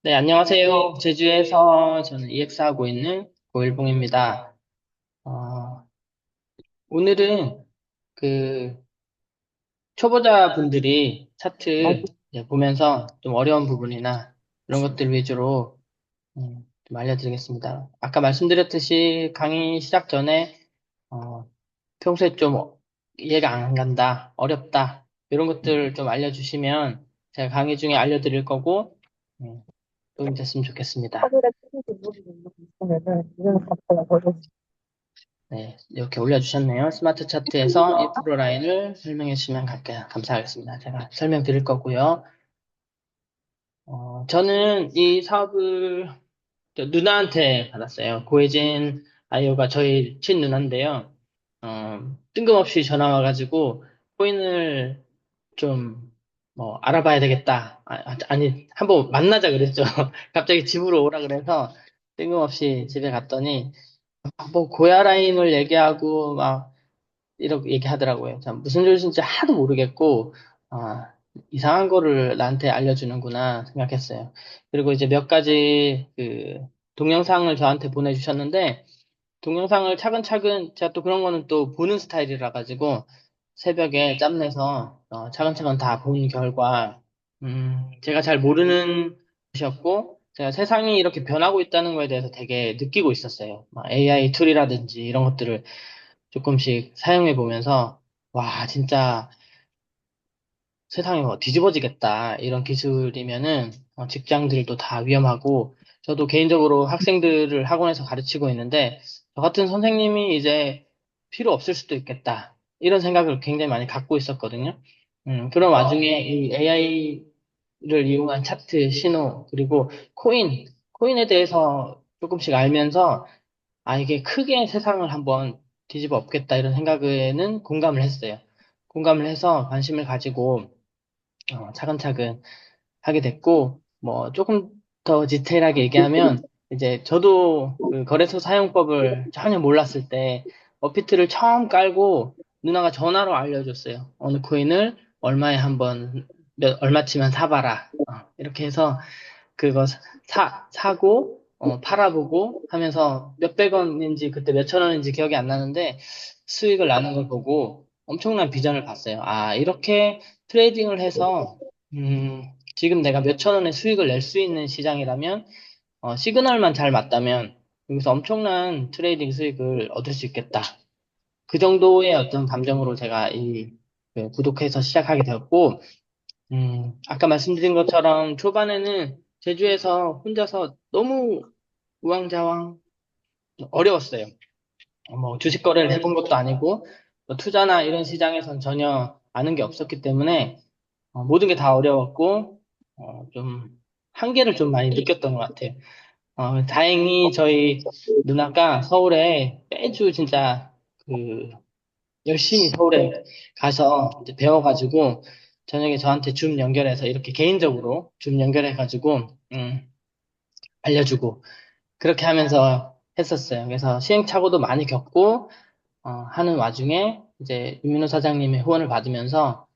네, 안녕하세요. 제주에서 저는 EX하고 있는 고일봉입니다. 어, 오늘은 그 초보자분들이 차트 이제 보면서 좀 어려운 부분이나 이런 것들 위주로 좀 알려드리겠습니다. 아까 말씀드렸듯이 강의 시작 전에 어, 평소에 좀 이해가 안 간다, 어렵다 이런 것들 좀 알려주시면 제가 강의 중에 알려드릴 거고 도움이 됐으면 좋겠습니다. 서울에 크게 모르는 거 있으면은 이런 것들 어려워. 네, 이렇게 올려주셨네요. 스마트 차트에서 1% 라인을 설명해 주시면 감사하겠습니다. 제가 설명드릴 거고요. 저는 이 사업을 저 누나한테 받았어요. 고혜진 아이오가 저희 친누나인데요. 뜬금없이 전화 와가지고 코인을 좀 알아봐야 되겠다. 아니, 한번 만나자 그랬죠. 갑자기 집으로 오라 그래서 뜬금없이 집에 갔더니 뭐 고야 라인을 얘기하고 막 이렇게 얘기하더라고요. 참 무슨 소리인지 하도 모르겠고 아, 이상한 거를 나한테 알려주는구나 생각했어요. 그리고 이제 몇 가지 그 동영상을 저한테 보내주셨는데 동영상을 차근차근 제가 또 그런 거는 또 보는 스타일이라 가지고 새벽에 짬내서 차근차근 다 본 결과 제가 잘 모르는 것이었고 제가 세상이 이렇게 변하고 있다는 거에 대해서 되게 느끼고 있었어요. AI 툴이라든지 이런 것들을 조금씩 사용해 보면서 와 진짜 세상이 뭐 뒤집어지겠다 이런 기술이면은 직장들도 다 위험하고 저도 개인적으로 학생들을 학원에서 가르치고 있는데 저 같은 선생님이 이제 필요 없을 수도 있겠다 이런 생각을 굉장히 많이 갖고 있었거든요. 그런 와중에 이 AI를 이용한 차트 신호 그리고 코인에 대해서 조금씩 알면서 아, 이게 크게 세상을 한번 뒤집어 엎겠다 이런 생각에는 공감을 했어요. 공감을 해서 관심을 가지고 차근차근 하게 됐고, 뭐 조금 더 디테일하게 얘기하면 이제 저도 그 거래소 사용법을 전혀 몰랐을 때 어피트를 처음 깔고 누나가 전화로 알려줬어요. 어느 코인을 얼마에 한번 얼마치면 사봐라. 이렇게 해서 그거 사고, 팔아보고 하면서 몇백 원인지 그때 몇천 원인지 기억이 안 나는데 수익을 나는 걸 보고 엄청난 비전을 봤어요. 아, 이렇게 트레이딩을 해서, 지금 내가 몇천 원의 수익을 낼 수 있는 시장이라면, 시그널만 잘 맞다면 여기서 엄청난 트레이딩 수익을 얻을 수 있겠다. 그 정도의 어떤 감정으로 제가 그 구독해서 시작하게 되었고, 아까 말씀드린 것처럼 초반에는 제주에서 혼자서 너무 우왕좌왕 어려웠어요. 뭐 주식 거래를 해본 것도 아니고 뭐 투자나 이런 시장에선 전혀 아는 게 없었기 때문에 모든 게 다 어려웠고 좀 한계를 좀 많이 느꼈던 것 같아요. 다행히 저희 누나가 서울에 매주 진짜 그 열심히 서울에 가서 이제 배워가지고 저녁에 저한테 줌 연결해서 이렇게 개인적으로 줌 연결해가지고 알려주고 그렇게 하면서 했었어요. 그래서 시행착오도 많이 겪고 하는 와중에 이제 유민호 사장님의 후원을 받으면서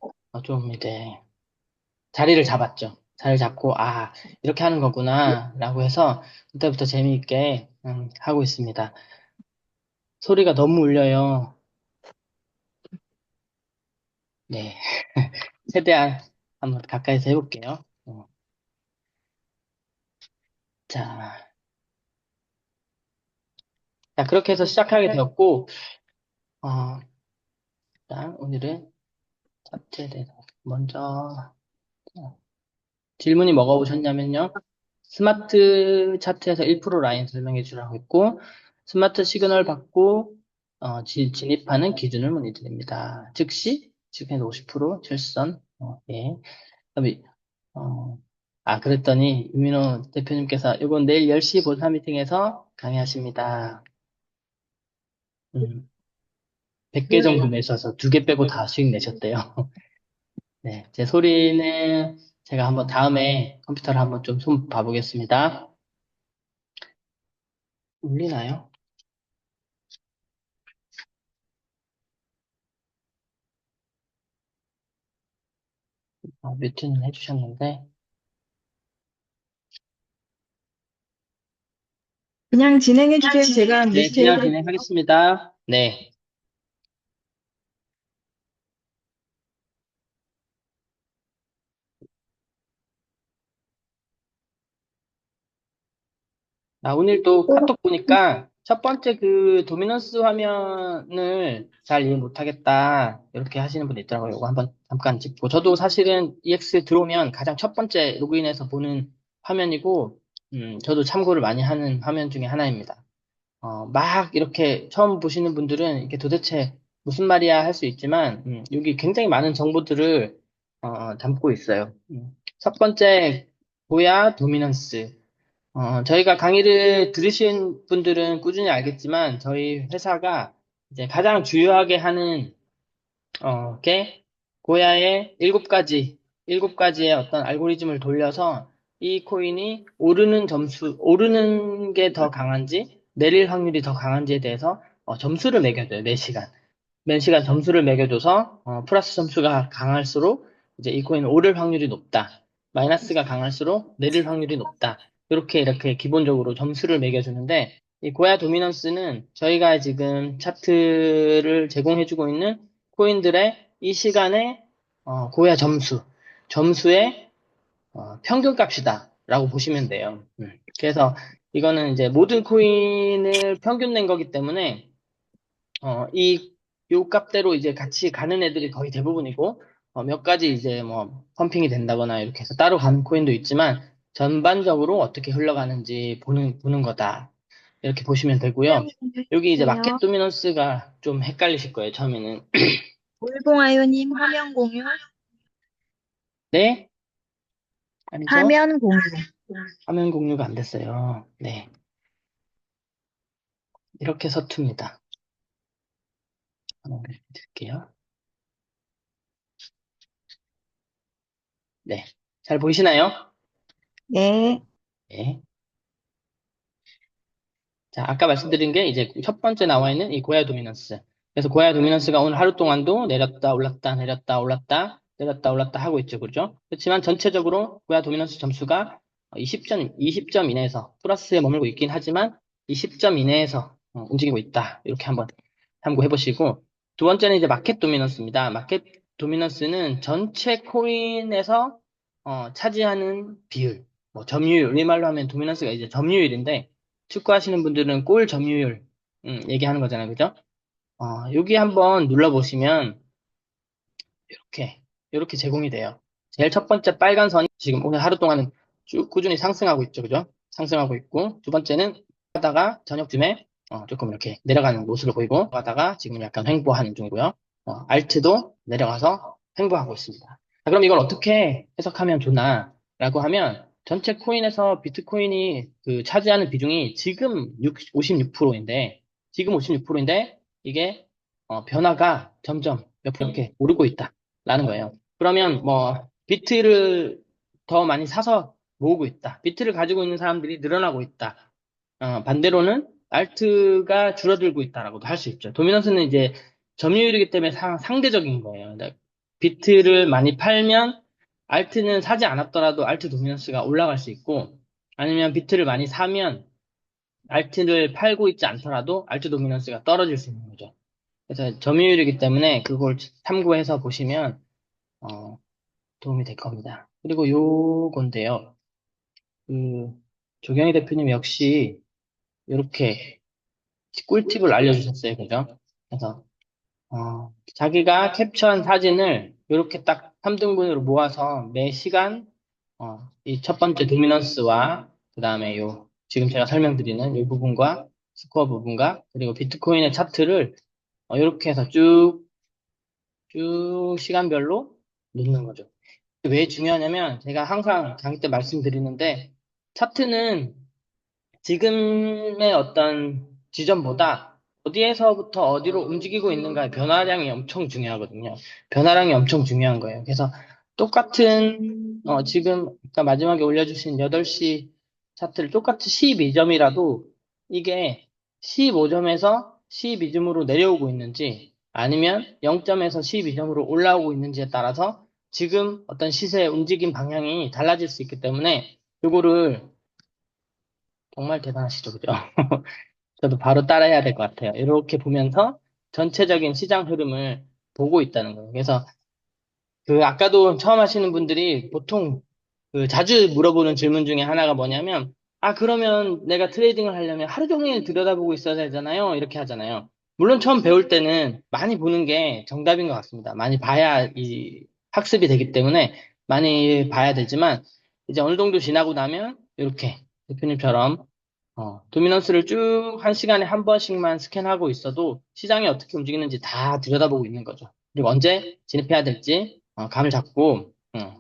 좀 이제 자리를 잡았죠. 자리를 잡고 아 이렇게 하는 거구나라고 해서 그때부터 재미있게 하고 있습니다. 소리가 너무 울려요. 네, 최대한 한번 가까이서 해볼게요. 자, 자, 그렇게 해서 시작하게 되었고, 어, 자, 오늘은 차트에 대해서 먼저 질문이 뭐가 오셨냐면요. 스마트 차트에서 1% 라인 설명해 주라고 했고, 스마트 시그널 받고 진입하는 기준을 문의드립니다. 즉시, 지금 50% 출선, 예. 그다음에, 어, 그랬더니 유민호 대표님께서 이건 내일 10시 본사 미팅에서 강의하십니다. 음, 100개 정도 내셔서 2개 빼고 다 수익 내셨대요. 네, 제 소리는 제가 한번 다음에 컴퓨터를 한번 좀 손 봐보겠습니다. 울리나요? 뮤트는 해주셨는데, 그냥 진행해 주세요. 제가 네, 리스트 그냥 해드릴게요. 진행하겠습니다. 네. 오늘 또 또, 카톡 보니까 첫 번째 그 도미넌스 화면을 잘 이해 못하겠다. 이렇게 하시는 분이 있더라고요. 이거 한번 잠깐 짚고. 저도 사실은 EX 들어오면 가장 첫 번째 로그인해서 보는 화면이고, 저도 참고를 많이 하는 화면 중에 하나입니다. 막 이렇게 처음 보시는 분들은 이게 도대체 무슨 말이야 할 수 있지만, 여기 굉장히 많은 정보들을 담고 있어요. 첫 번째, 고야 도미넌스. 저희가 강의를 들으신 분들은 꾸준히 알겠지만, 저희 회사가 이제 가장 주요하게 하는, 게, 고야의 일곱 가지의 어떤 알고리즘을 돌려서 이 코인이 오르는 게 더 강한지, 내릴 확률이 더 강한지에 대해서 점수를 매겨줘요, 매 시간 점수를 매겨줘서 플러스 점수가 강할수록 이제 이 코인은 오를 확률이 높다. 마이너스가 강할수록 내릴 확률이 높다. 이렇게 기본적으로 점수를 매겨주는데 이 고야 도미넌스는 저희가 지금 차트를 제공해주고 있는 코인들의 이 시간의 고야 점수의 평균값이다라고 보시면 돼요. 그래서 이거는 이제 모든 코인을 평균 낸 거기 때문에 요 값대로 이제 같이 가는 애들이 거의 대부분이고, 몇 가지 이제 뭐, 펌핑이 된다거나 이렇게 해서 따로 가는 코인도 있지만, 전반적으로 어떻게 흘러가는지 보는 거다. 이렇게 보시면 되고요. 여기 이제 해주세요. 마켓 도미넌스가 좀 헷갈리실 거예요, 처음에는. 올봉아요님 화면 공유. 네? 아니죠? 화면 공유. 화면 공유가 안 됐어요. 네. 이렇게 서툽니다. 한번 드릴게요. 네. 잘 보이시나요? 네. 네. 자, 아까 말씀드린 게 이제 첫 번째 나와 있는 이 고야 도미넌스. 그래서 고야 도미넌스가 오늘 하루 동안도 내렸다, 올랐다, 내렸다, 올랐다, 내렸다, 올랐다 하고 있죠. 그렇죠? 그렇지만 전체적으로 고야 도미넌스 점수가 20점 이내에서 플러스에 머물고 있긴 하지만 20점 이내에서 움직이고 있다. 이렇게 한번 참고해 보시고 두 번째는 이제 마켓 도미넌스입니다. 마켓 도미넌스는 전체 코인에서 차지하는 비율, 뭐 점유율, 우리말로 하면 도미넌스가 이제 점유율인데 축구하시는 분들은 골 점유율 얘기하는 거잖아요. 그죠? 여기 한번 눌러보시면 이렇게 제공이 돼요. 제일 첫 번째 빨간 선이 지금 오늘 하루 동안은 쭉 꾸준히 상승하고 있죠. 그죠? 상승하고 있고 두 번째는 하다가 저녁쯤에 조금 이렇게 내려가는 모습을 보이고 하다가 지금 약간 횡보하는 중이고요. 알트도 내려가서 횡보하고 있습니다. 자, 그럼 이걸 어떻게 해석하면 좋나라고 하면 전체 코인에서 비트코인이 그 차지하는 비중이 지금 56%인데 지금 56%인데 이게 변화가 점점 몇 프로 이렇게 오르고 있다라는 거예요. 그러면 뭐 비트를 더 많이 사서 모으고 있다. 비트를 가지고 있는 사람들이 늘어나고 있다. 반대로는 알트가 줄어들고 있다라고도 할 수 있죠. 도미넌스는 이제 점유율이기 때문에 상대적인 거예요. 그러니까 비트를 많이 팔면 알트는 사지 않았더라도 알트 도미넌스가 올라갈 수 있고 아니면 비트를 많이 사면 알트를 팔고 있지 않더라도 알트 도미넌스가 떨어질 수 있는 거죠. 그래서 점유율이기 때문에 그걸 참고해서 보시면 어, 도움이 될 겁니다. 그리고 요건데요. 그 조경희 대표님 역시 이렇게 꿀팁을 알려주셨어요. 그죠? 그래서 자기가 캡처한 사진을 이렇게 딱 3등분으로 모아서 매 시간 이 첫 번째 도미넌스와 그 다음에 요 지금 제가 설명드리는 이 부분과 스코어 부분과 그리고 비트코인의 차트를 이렇게 해서 쭉 시간별로 놓는 거죠. 왜 중요하냐면 제가 항상 강의 때 말씀드리는데 차트는 지금의 어떤 지점보다 어디에서부터 어디로 움직이고 있는가의 변화량이 엄청 중요하거든요. 변화량이 엄청 중요한 거예요. 그래서 똑같은 지금 아까 마지막에 올려주신 8시 차트를 똑같이 12점이라도 이게 15점에서 12점으로 내려오고 있는지 아니면 0점에서 12점으로 올라오고 있는지에 따라서 지금 어떤 시세의 움직임 방향이 달라질 수 있기 때문에 이거를 정말 대단하시죠, 그죠? 저도 바로 따라해야 될 것 같아요. 이렇게 보면서 전체적인 시장 흐름을 보고 있다는 거예요. 그래서 그 아까도 처음 하시는 분들이 보통 그 자주 물어보는 질문 중에 하나가 뭐냐면, 아, 그러면 내가 트레이딩을 하려면 하루 종일 들여다보고 있어야 되잖아요. 이렇게 하잖아요. 물론 처음 배울 때는 많이 보는 게 정답인 것 같습니다. 많이 봐야 이 학습이 되기 때문에 많이 봐야 되지만, 이제 어느 정도 지나고 나면 이렇게 대표님처럼 도미넌스를 쭉 한 시간에 한 번씩만 스캔하고 있어도 시장이 어떻게 움직이는지 다 들여다보고 있는 거죠. 그리고 언제 진입해야 될지 감을 잡고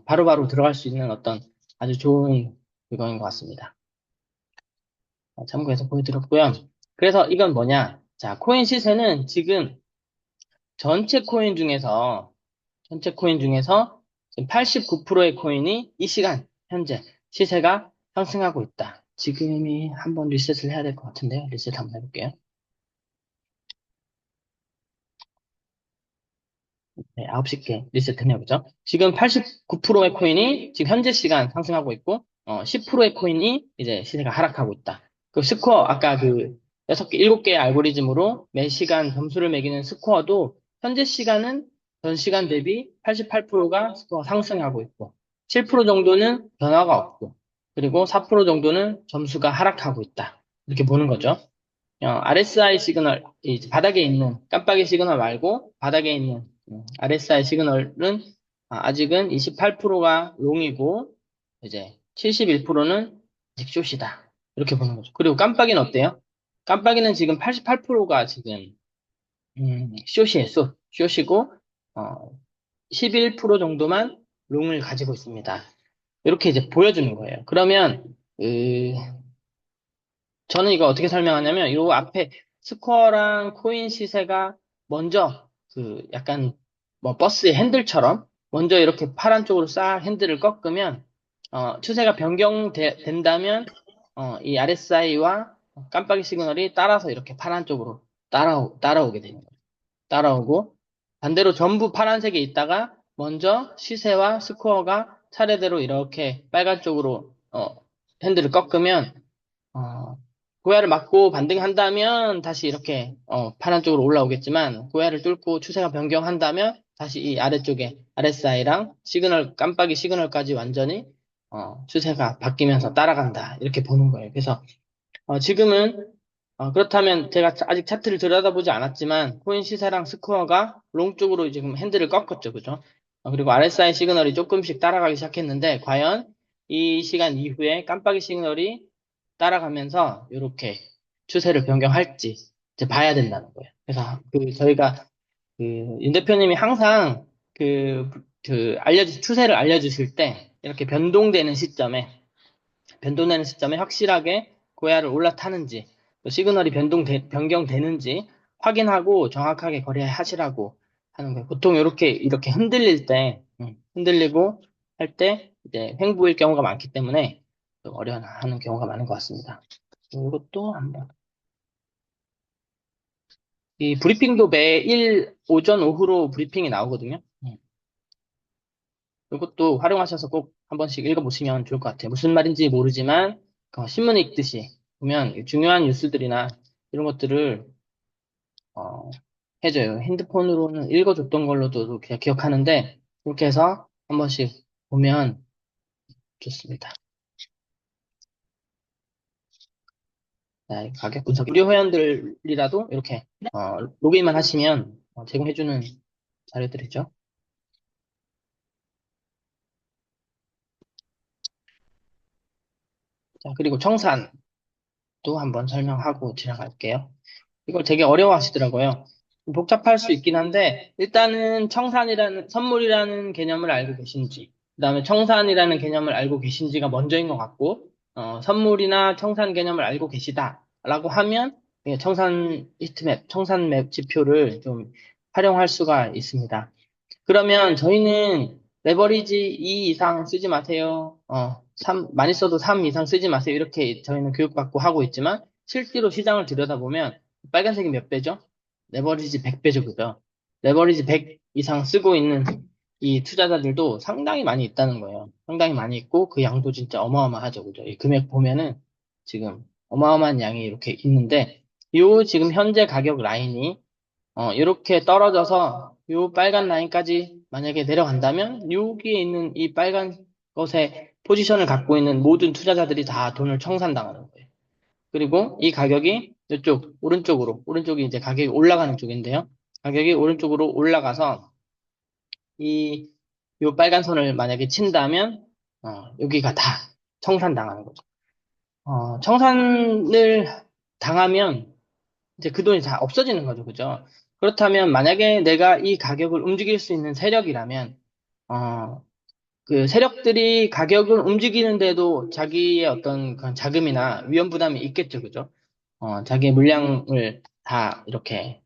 바로바로 들어갈 수 있는 어떤 아주 좋은 그거인 것 같습니다. 참고해서 보여드렸고요. 그래서 이건 뭐냐? 자, 코인 시세는 지금 전체 코인 중에서 전체 코인 중에서 지금 89%의 코인이 이 시간 현재 시세가 상승하고 있다. 지금이 한번 리셋을 해야 될 것 같은데요. 리셋 한번 해볼게요. 네, 9개 리셋했네요. 그죠? 지금 89%의 코인이 지금 현재 시간 상승하고 있고, 10%의 코인이 이제 시세가 하락하고 있다. 그 스코어, 아까 그 6개, 7개의 알고리즘으로 매 시간 점수를 매기는 스코어도 현재 시간은 전 시간 대비 88%가 스코어 상승하고 있고, 7% 정도는 변화가 없고, 그리고 4% 정도는 점수가 하락하고 있다. 이렇게 보는 거죠. RSI 시그널, 바닥에 있는 깜빡이 시그널 말고 바닥에 있는 RSI 시그널은 아직은 28%가 롱이고 이제 71%는 아직 숏이다. 이렇게 보는 거죠. 그리고 깜빡이는 어때요? 깜빡이는 지금 88%가 지금 숏이에요. 숏이고 11% 정도만 롱을 가지고 있습니다. 이렇게 이제 보여주는 거예요. 그러면 그, 저는 이거 어떻게 설명하냐면, 요 앞에 스코어랑 코인 시세가 먼저, 그, 약간, 뭐, 버스의 핸들처럼, 먼저 이렇게 파란 쪽으로 싹 핸들을 꺾으면, 추세가 변경된다면, 이 RSI와 깜빡이 시그널이 따라서 이렇게 파란 쪽으로 따라오게 되는 거예요. 따라오고, 반대로 전부 파란색에 있다가, 먼저 시세와 스코어가 차례대로 이렇게 빨간 쪽으로, 핸들을 꺾으면, 어, 고야를 맞고 반등한다면 다시 이렇게 파란 쪽으로 올라오겠지만 고야를 뚫고 추세가 변경한다면 다시 이 아래쪽에 RSI랑 시그널 깜빡이 시그널까지 완전히 추세가 바뀌면서 따라간다 이렇게 보는 거예요. 그래서 지금은 그렇다면 제가 아직 차트를 들여다보지 않았지만 코인 시세랑 스코어가 롱 쪽으로 지금 핸들을 꺾었죠, 그죠? 그리고 RSI 시그널이 조금씩 따라가기 시작했는데 과연 이 시간 이후에 깜빡이 시그널이 따라가면서 이렇게 추세를 변경할지 이제 봐야 된다는 거예요. 그래서 그 저희가 그 윤 대표님이 항상 추세를 알려주실 때 이렇게 변동되는 시점에 확실하게 고야를 올라타는지, 또 시그널이 변경되는지 확인하고 정확하게 거래하시라고 하는 거예요. 보통 이렇게 흔들릴 때, 흔들리고 할 때, 이제 횡보일 경우가 많기 때문에 좀 어려워하는 경우가 많은 것 같습니다. 이것도 한번. 이 브리핑도 매일 오전, 오후로 브리핑이 나오거든요. 이것도 활용하셔서 꼭 한 번씩 읽어보시면 좋을 것 같아요. 무슨 말인지 모르지만 신문 읽듯이 보면 중요한 뉴스들이나 이런 것들을 어, 해줘요. 핸드폰으로는 읽어줬던 걸로도 그냥 기억하는데 그렇게 해서 한 번씩 보면 좋습니다. 자, 가격 분석. 유료 회원들이라도 이렇게 로그인만 하시면 제공해주는 자료들이죠. 자, 그리고 청산도 한번 설명하고 지나갈게요. 이걸 되게 어려워하시더라고요. 복잡할 수 있긴 한데, 일단은 선물이라는 개념을 알고 계신지, 그다음에 청산이라는 개념을 알고 계신지가 먼저인 것 같고, 선물이나 청산 개념을 알고 계시다라고 하면, 예, 청산 히트맵, 청산 맵 지표를 좀 활용할 수가 있습니다. 그러면 저희는 레버리지 2 이상 쓰지 마세요. 많이 써도 3 이상 쓰지 마세요. 이렇게 저희는 교육받고 하고 있지만, 실제로 시장을 들여다보면, 빨간색이 몇 배죠? 레버리지 100배죠, 그죠? 레버리지 100 이상 쓰고 있는 이 투자자들도 상당히 많이 있다는 거예요. 상당히 많이 있고, 그 양도 진짜 어마어마하죠, 그죠? 이 금액 보면은, 지금, 어마어마한 양이 이렇게 있는데, 요 지금 현재 가격 라인이 이렇게 떨어져서 요 빨간 라인까지 만약에 내려간다면 여기에 있는 이 빨간 것에 포지션을 갖고 있는 모든 투자자들이 다 돈을 청산당하는 거예요. 그리고 이 가격이 이쪽 오른쪽이 이제 가격이 올라가는 쪽인데요. 가격이 오른쪽으로 올라가서 이 요 빨간 선을 만약에 친다면 여기가 다 청산당하는 거죠. 청산을 당하면 이제 그 돈이 다 없어지는 거죠. 그죠? 그렇다면 만약에 내가 이 가격을 움직일 수 있는 세력이라면, 어, 그 세력들이 가격을 움직이는데도 자기의 어떤 그런 자금이나 위험 부담이 있겠죠. 그죠? 자기의 물량을 다 이렇게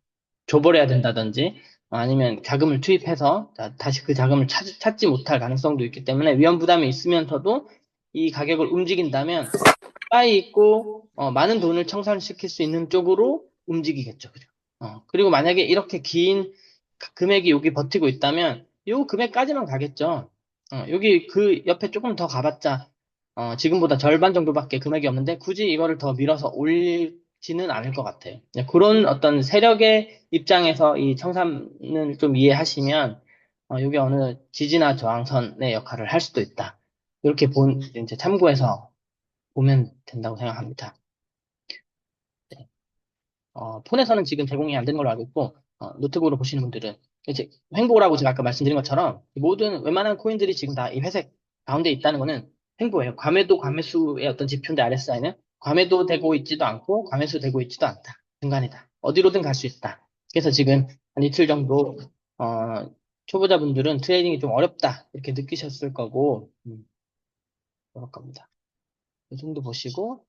줘버려야 된다든지, 아니면 자금을 투입해서 다시 그 자금을 찾지 못할 가능성도 있기 때문에 위험 부담이 있으면서도 이 가격을 움직인다면 가까이 있고 많은 돈을 청산시킬 수 있는 쪽으로 움직이겠죠. 그죠? 그리고 만약에 이렇게 긴 금액이 여기 버티고 있다면 요 금액까지만 가겠죠. 여기 그 옆에 조금 더 가봤자 지금보다 절반 정도밖에 금액이 없는데 굳이 이거를 더 밀어서 올리지는 않을 것 같아요. 네, 그런 어떤 세력의 입장에서 이 청산을 좀 이해하시면 이게 어느 지지나 저항선의 역할을 할 수도 있다. 이렇게 이제 참고해서 보면 된다고 생각합니다. 네. 폰에서는 지금 제공이 안 되는 걸로 알고 있고, 노트북으로 보시는 분들은, 이제, 횡보라고 제가 아까 말씀드린 것처럼, 모든, 웬만한 코인들이 지금 다 이 회색 가운데 있다는 거는 횡보예요. 과매도 과매수의 어떤 지표인데 RSI는 과매도 되고 있지도 않고, 과매수 되고 있지도 않다. 중간이다. 어디로든 갈 수 있다. 그래서 지금 한 이틀 정도, 초보자분들은 트레이딩이 좀 어렵다. 이렇게 느끼셨을 거고, 그럴 겁니다. 이 정도 보시고,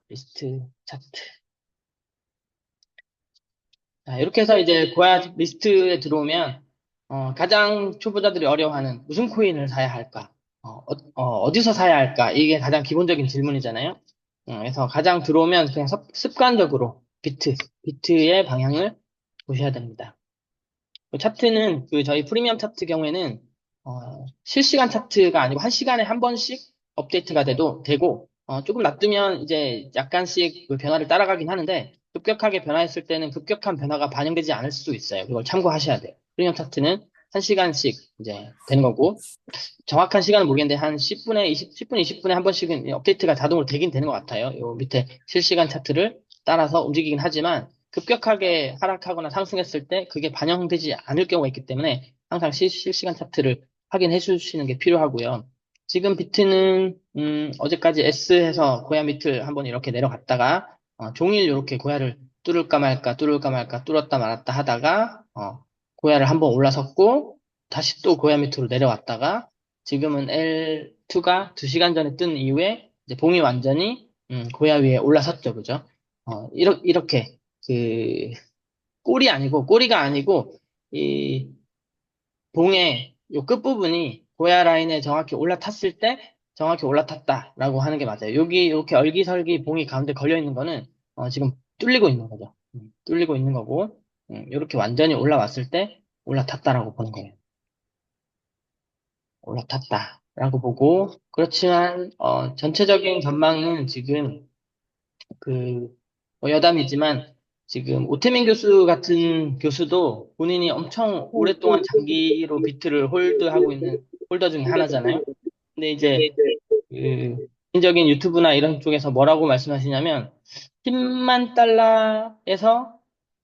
리스트 차트. 자, 이렇게 해서 이제 고야 리스트에 들어오면 가장 초보자들이 어려워하는 무슨 코인을 사야 할까? 디서 사야 할까? 이게 가장 기본적인 질문이잖아요. 그래서 가장 들어오면 그냥 습관적으로 비트의 방향을 보셔야 됩니다. 그 차트는 그 저희 프리미엄 차트 경우에는 실시간 차트가 아니고 한 시간에 한 번씩 업데이트가 되고 조금 놔두면 이제 약간씩 그 변화를 따라가긴 하는데 급격하게 변화했을 때는 급격한 변화가 반영되지 않을 수 있어요. 그걸 참고하셔야 돼요. 프리미엄 차트는 한 시간씩 이제 되는 거고 정확한 시간은 모르겠는데 한 10분에 10분, 20분에 한 번씩은 업데이트가 자동으로 되긴 되는 것 같아요. 요 밑에 실시간 차트를 따라서 움직이긴 하지만 급격하게 하락하거나 상승했을 때 그게 반영되지 않을 경우가 있기 때문에 항상 실시간 차트를 확인해 주시는 게 필요하고요. 지금 비트는 어제까지 S해서 고야 밑을 한번 이렇게 내려갔다가 종일 이렇게 고야를 뚫을까 말까 뚫을까 말까 뚫었다 말았다 하다가 고야를 한번 올라섰고 다시 또 고야 밑으로 내려왔다가 지금은 L2가 2시간 전에 뜬 이후에 이제 봉이 완전히 고야 위에 올라섰죠. 그죠? 이렇게 그 꼬리가 아니고 이 봉의 요 끝부분이 고야 라인에 정확히 올라탔을 때 정확히 올라탔다라고 하는 게 맞아요. 여기 이렇게 얼기설기 봉이 가운데 걸려 있는 거는 지금 뚫리고 있는 거죠. 뚫리고 있는 거고 이렇게 완전히 올라왔을 때 올라탔다라고 보는 거예요. 올라탔다라고 보고 그렇지만 전체적인 전망은 지금 그 여담이지만 지금 오태민 교수 같은 교수도 본인이 엄청 오랫동안 장기로 비트를 홀드하고 있는 홀더 중에 하나잖아요. 근데 이제 그 개인적인 유튜브나 이런 쪽에서 뭐라고 말씀하시냐면 10만 달러에서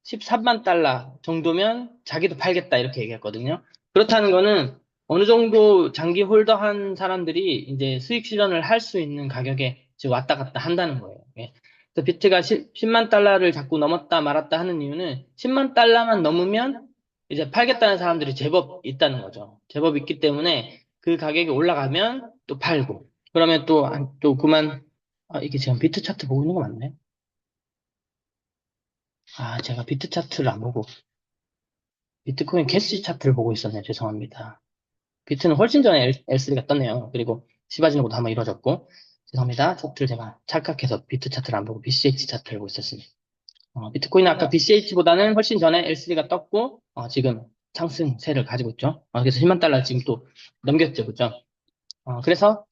13만 달러 정도면 자기도 팔겠다 이렇게 얘기했거든요. 그렇다는 거는 어느 정도 장기 홀더한 사람들이 이제 수익 실현을 할 수 있는 가격에 지금 왔다 갔다 한다는 거예요. 예. 그래서 비트가 10만 달러를 자꾸 넘었다 말았다 하는 이유는 10만 달러만 넘으면 이제 팔겠다는 사람들이 제법 있다는 거죠. 제법 있기 때문에 그 가격이 올라가면 또 팔고 그러면 또 그만 이게 지금 비트 차트 보고 있는 거 맞나요? 제가 비트 차트를 안 보고 비트코인 캐시 차트를 보고 있었네요. 죄송합니다. 비트는 훨씬 전에 L3가 떴네요. 그리고 시바지노고도 한번 이루어졌고 죄송합니다. 차트를 제가 착각해서 비트 차트를 안 보고 BCH 차트를 보고 있었습니다. 비트코인은 아까 BCH보다는 훨씬 전에 L3가 떴고 지금 상승세를 가지고 있죠. 그래서 10만 달러 지금 또 넘겼죠. 그죠? 그래서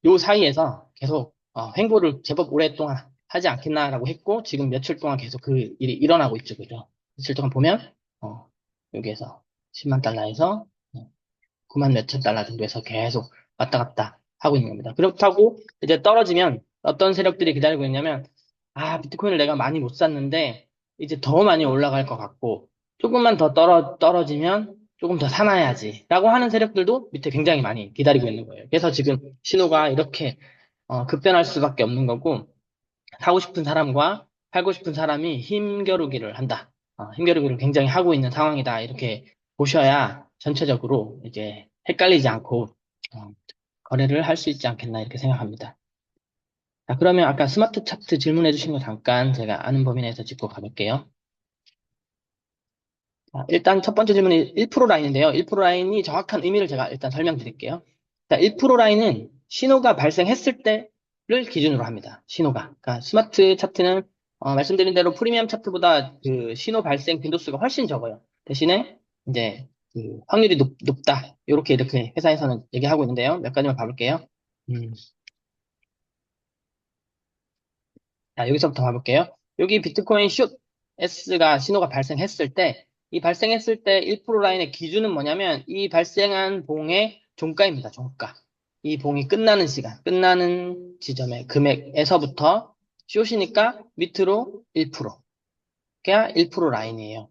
요 사이에서 계속, 횡보를 제법 오랫동안 하지 않겠나라고 했고, 지금 며칠 동안 계속 그 일이 일어나고 있죠. 그죠? 며칠 동안 보면, 여기에서 10만 달러에서 9만 몇천 달러 정도에서 계속 왔다 갔다 하고 있는 겁니다. 그렇다고 이제 떨어지면 어떤 세력들이 기다리고 있냐면, 비트코인을 내가 많이 못 샀는데, 이제 더 많이 올라갈 것 같고, 조금만 더 떨어지면 조금 더 사놔야지. 라고 하는 세력들도 밑에 굉장히 많이 기다리고 있는 거예요. 그래서 지금 신호가 이렇게 급변할 수밖에 없는 거고, 사고 싶은 사람과 팔고 싶은 사람이 힘겨루기를 한다. 힘겨루기를 굉장히 하고 있는 상황이다. 이렇게 보셔야 전체적으로 이제 헷갈리지 않고 어, 거래를 할 수 있지 않겠나 이렇게 생각합니다. 자, 그러면 아까 스마트 차트 질문해 주신 거 잠깐 제가 아는 범위 내에서 짚고 가볼게요. 자, 일단 첫 번째 질문이 1% 라인인데요. 1% 라인이 정확한 의미를 제가 일단 설명드릴게요. 자, 1% 라인은 신호가 발생했을 때를 기준으로 합니다. 신호가. 그러니까 스마트 차트는 말씀드린 대로 프리미엄 차트보다 그 신호 발생 빈도수가 훨씬 적어요. 대신에 이제 그 확률이 높다. 이렇게 회사에서는 얘기하고 있는데요. 몇 가지만 봐볼게요. 음, 자, 여기서부터 봐볼게요. 여기 비트코인 숏 S가 신호가 발생했을 때, 이 발생했을 때 1% 라인의 기준은 뭐냐면, 이 발생한 봉의 종가입니다, 종가. 이 봉이 끝나는 시간, 끝나는 지점의 금액에서부터 숏이니까 밑으로 1%가 1% 라인이에요.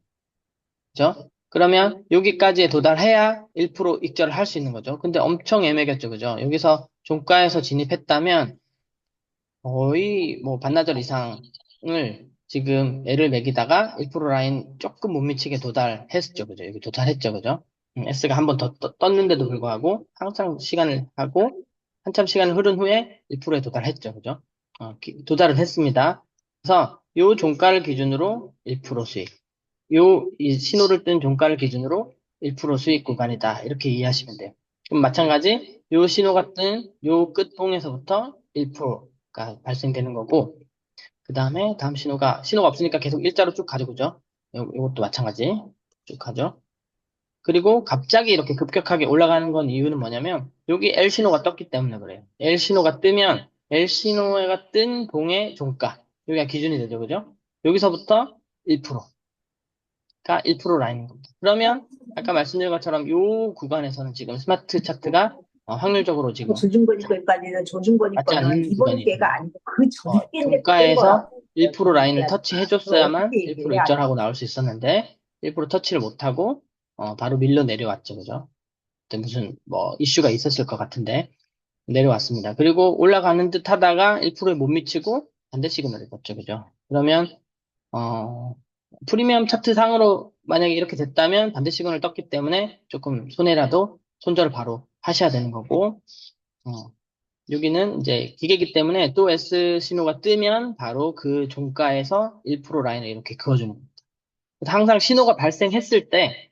그죠? 그러면 여기까지에 도달해야 1% 익절을 할 수 있는 거죠. 근데 엄청 애매하겠죠, 그죠? 여기서 종가에서 진입했다면, 거의 뭐 반나절 이상을 지금 애를 매기다가 1% 라인 조금 못 미치게 도달했죠. 그죠? 여기 도달했죠. 그죠? S가 한 번 더 떴는데도 불구하고 항상 시간을 하고 한참 시간을 흐른 후에 1%에 도달했죠. 그죠? 도달을 했습니다. 그래서 요 종가를 기준으로 1% 수익. 이 신호를 뜬 종가를 기준으로 1% 수익 구간이다. 이렇게 이해하시면 돼요. 그럼 마찬가지, 요 신호가 뜬 요 끝봉에서부터 1%가 발생되는 거고, 그 다음에 다음 신호가 없으니까 계속 일자로 쭉 가죠. 그죠? 요것도 마찬가지. 쭉 가죠. 그리고 갑자기 이렇게 급격하게 올라가는 건 이유는 뭐냐면, 여기 L 신호가 떴기 때문에 그래요. L 신호가 뜨면, L 신호가 뜬 봉의 종가. 여기가 기준이 되죠. 그죠? 여기서부터 1%. 가 1% 라인인 겁니다. 그러면 아까 말씀드린 것처럼 이 구간에서는 지금 스마트 차트가 확률적으로 지금 조준권이권까지는 맞지 조준권이권은 않는 이번 구간이 기회가 됩니다. 아니고 그 전기인데 뜬 종가에서 거라고 1% 라인을 얘기해야 된다. 그걸 터치해줬어야만 어떻게 얘기를 1% 해야 돼? 입절하고 나올 수 있었는데 1% 터치를 못하고 바로 밀려 내려왔죠. 그죠? 그때 무슨 뭐 이슈가 있었을 것 같은데 내려왔습니다. 그리고 올라가는 듯 하다가 1%에 못 미치고 반대 시그널을 줬죠. 그죠? 그러면 어, 프리미엄 차트 상으로 만약에 이렇게 됐다면 반대 시그널을 떴기 때문에 조금 손해라도 손절을 바로 하셔야 되는 거고, 어, 여기는 이제 기계이기 때문에 또 S 신호가 뜨면 바로 그 종가에서 1% 라인을 이렇게 그어주는 겁니다. 그래서 항상 신호가 발생했을 때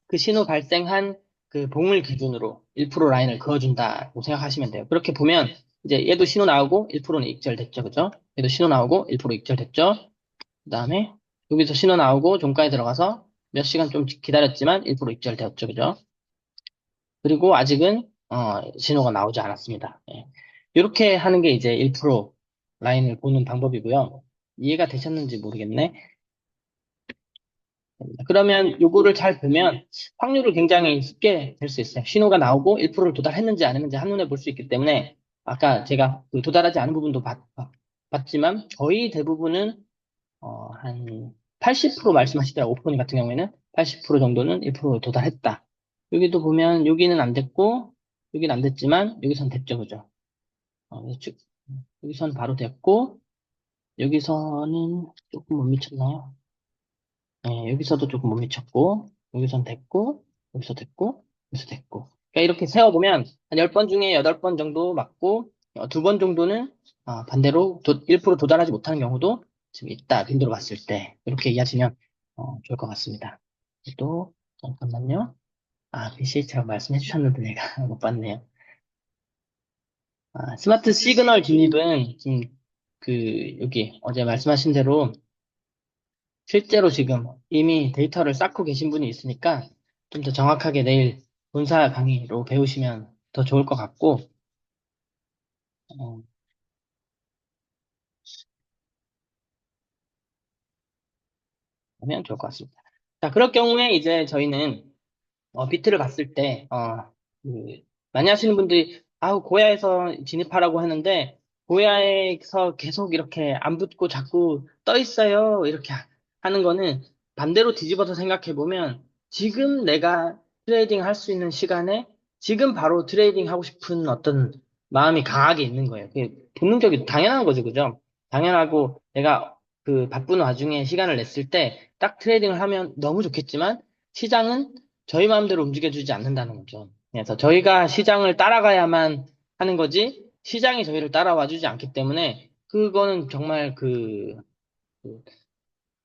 그 신호 발생한 그 봉을 기준으로 1% 라인을 그어준다고 생각하시면 돼요. 그렇게 보면 이제 얘도 신호 나오고 1%는 익절됐죠. 그죠? 얘도 신호 나오고 1% 익절됐죠. 그 다음에 여기서 신호 나오고 종가에 들어가서 몇 시간 좀 기다렸지만 1% 입절되었죠. 그죠? 그리고 아직은 신호가 나오지 않았습니다. 예. 이렇게 하는 게 이제 1% 라인을 보는 방법이고요. 이해가 되셨는지 모르겠네. 그러면 요거를 잘 보면 확률을 굉장히 쉽게 될 수 있어요. 신호가 나오고 1%를 도달했는지 안 했는지 한눈에 볼 수 있기 때문에 아까 제가 그 도달하지 않은 부분도 봤지만 거의 대부분은 한 80% 말씀하시더라고요. 오프닝 같은 경우에는 80% 정도는 1% 도달했다. 여기도 보면 여기는 안 됐고 여기는 안 됐지만 여기선 됐죠. 그죠? 여기선 바로 됐고 여기서는 조금 못 미쳤나요? 네, 여기서도 조금 못 미쳤고 여기선 됐고 여기서 됐고 여기서 됐고 그러니까 이렇게 세어보면 한 10번 중에 8번 정도 맞고 2번 정도는 반대로 1% 도달하지 못하는 경우도 지금 있다. 빈도로 봤을 때 이렇게 이해하시면 좋을 것 같습니다. 또 잠깐만요. BCH라고 말씀해 주셨는데 내가 못 봤네요. 스마트 시그널 진입은 지금 여기 어제 말씀하신 대로 실제로 지금 이미 데이터를 쌓고 계신 분이 있으니까 좀 더 정확하게 내일 본사 강의로 배우시면 더 좋을 것 같고, 어, 하면 좋을 것 같습니다. 자, 그럴 경우에 이제 저희는 비트를 봤을 때, 그, 많이 하시는 분들이, 아우, 고야에서 진입하라고 하는데, 고야에서 계속 이렇게 안 붙고 자꾸 떠 있어요. 이렇게 하는 거는 반대로 뒤집어서 생각해 보면, 지금 내가 트레이딩 할 수 있는 시간에, 지금 바로 트레이딩 하고 싶은 어떤 마음이 강하게 있는 거예요. 그게 본능적이 당연한 거죠. 그죠? 당연하고, 내가 그 바쁜 와중에 시간을 냈을 때, 딱 트레이딩을 하면 너무 좋겠지만, 시장은 저희 마음대로 움직여주지 않는다는 거죠. 그래서 저희가 시장을 따라가야만 하는 거지, 시장이 저희를 따라와 주지 않기 때문에, 그거는 정말 그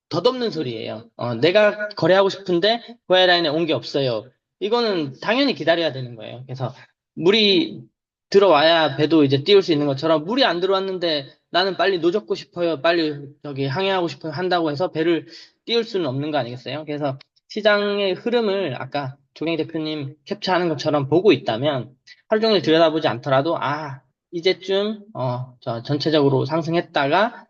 덧없는 소리예요. 내가 거래하고 싶은데 고해라인에 온 게 없어요. 이거는 당연히 기다려야 되는 거예요. 그래서 물이 들어와야 배도 이제 띄울 수 있는 것처럼 물이 안 들어왔는데 나는 빨리 노젓고 싶어요. 빨리 저기 항해하고 싶어요. 한다고 해서 배를 띄울 수는 없는 거 아니겠어요? 그래서 시장의 흐름을 아까 조경희 대표님 캡처하는 것처럼 보고 있다면 하루 종일 들여다보지 않더라도 이제쯤 저 전체적으로 상승했다가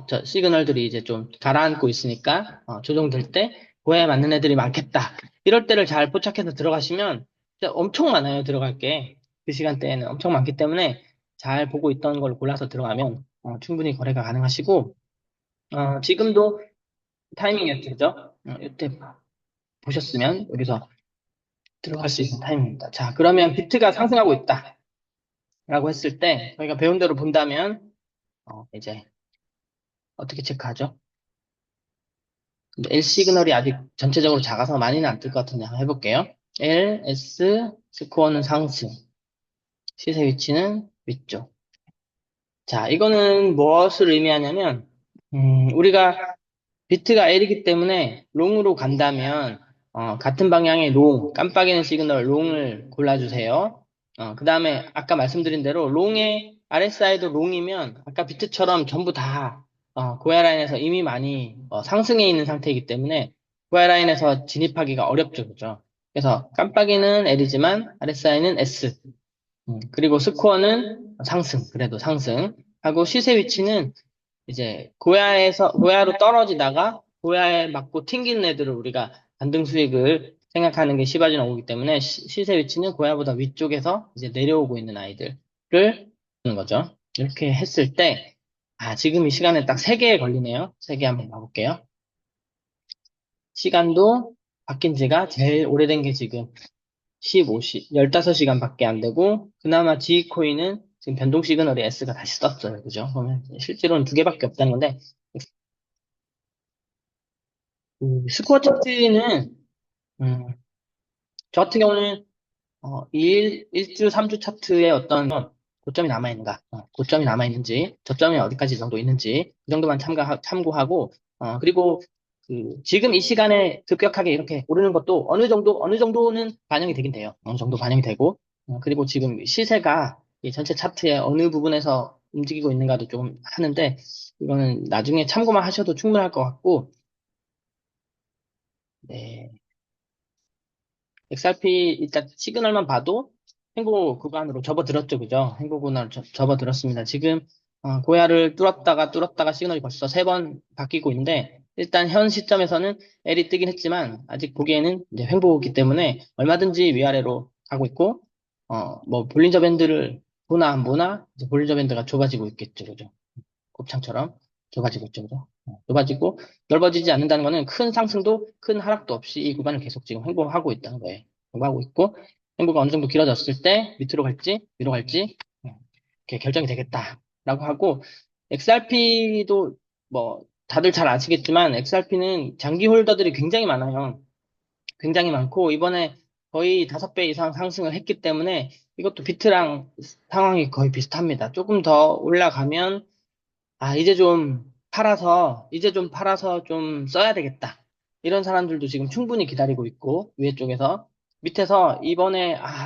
저 시그널들이 이제 좀 가라앉고 있으니까, 조정될 때, 고에 맞는 애들이 많겠다. 이럴 때를 잘 포착해서 들어가시면, 진짜 엄청 많아요, 들어갈 게. 그 시간대에는 엄청 많기 때문에, 잘 보고 있던 걸 골라서 들어가면, 충분히 거래가 가능하시고, 지금도 타이밍이었죠, 그죠? 이때 보셨으면, 여기서 들어갈 수 있는 타이밍입니다. 자, 그러면 비트가 상승하고 있다. 라고 했을 때, 저희가 배운 대로 본다면, 이제, 어떻게 체크하죠? 근데 L 시그널이 아직 전체적으로 작아서 많이는 안 뜰 것 같은데 한번 해볼게요. L, S, 스코어는 상승, 시세 위치는 위쪽. 자, 이거는 무엇을 의미하냐면, 우리가 비트가 L이기 때문에 롱으로 간다면, 같은 방향의 롱, 깜빡이는 시그널 롱을 골라주세요. 그 다음에 아까 말씀드린 대로 롱의 RSI도 롱이면 아까 비트처럼 전부 다 고야 라인에서 이미 많이 상승해 있는 상태이기 때문에 고야 라인에서 진입하기가 어렵죠, 그죠? 그래서 깜빡이는 L이지만 RSI는 S, 그리고 스코어는 상승, 그래도 상승. 하고 시세 위치는 이제 고야로 떨어지다가 고야에 맞고 튕기는 애들을 우리가 반등 수익을 생각하는 게 시바지는 오기 때문에 시세 위치는 고야보다 위쪽에서 이제 내려오고 있는 아이들을 보는 거죠. 이렇게 했을 때, 지금 이 시간에 딱 3개 걸리네요. 3개 한번 봐볼게요. 시간도 바뀐 지가 제일 오래된 게 지금 15시간밖에 안 되고, 그나마 G코인은 지금 변동 시그널이 S가 다시 떴어요. 그죠? 그러면 실제로는 2개밖에 없다는 건데, 스코어 차트는, 음, 저 같은 경우는, 1주, 3주 차트에 어떤 고점이 남아있는가, 고점이 남아있는지, 저점이 어디까지 정도 있는지, 그 정도만 참고하고, 그리고, 지금 이 시간에 급격하게 이렇게 오르는 것도 어느 정도는 반영이 되긴 돼요. 어느 정도 반영이 되고, 그리고 지금 시세가 이 전체 차트의 어느 부분에서 움직이고 있는가도 좀 하는데, 이거는 나중에 참고만 하셔도 충분할 것 같고, 네. XRP 일단 시그널만 봐도 행보 구간으로 접어들었죠, 그죠? 행보 구간으로 접어들었습니다. 지금 고야를 뚫었다가 시그널이 벌써 3번 바뀌고 있는데 일단 현 시점에서는 L이 뜨긴 했지만 아직 보기에는 이제 횡보기 때문에 얼마든지 위아래로 가고 있고 뭐 볼린저 밴드를 보나 안 보나 이제 볼린저 밴드가 좁아지고 있겠죠, 그죠? 곱창처럼 좁아지고 있죠, 그죠? 좁아지고 넓어지지 않는다는 거는 큰 상승도 큰 하락도 없이 이 구간을 계속 지금 횡보하고 있다는 거예요. 횡보하고 있고 횡보가 어느 정도 길어졌을 때 밑으로 갈지 위로 갈지 이렇게 결정이 되겠다라고 하고 XRP도 뭐 다들 잘 아시겠지만 XRP는 장기 홀더들이 굉장히 많아요. 굉장히 많고 이번에 거의 5배 이상 상승을 했기 때문에 이것도 비트랑 상황이 거의 비슷합니다. 조금 더 올라가면 이제 좀 팔아서 좀 써야 되겠다. 이런 사람들도 지금 충분히 기다리고 있고, 위에 쪽에서. 밑에서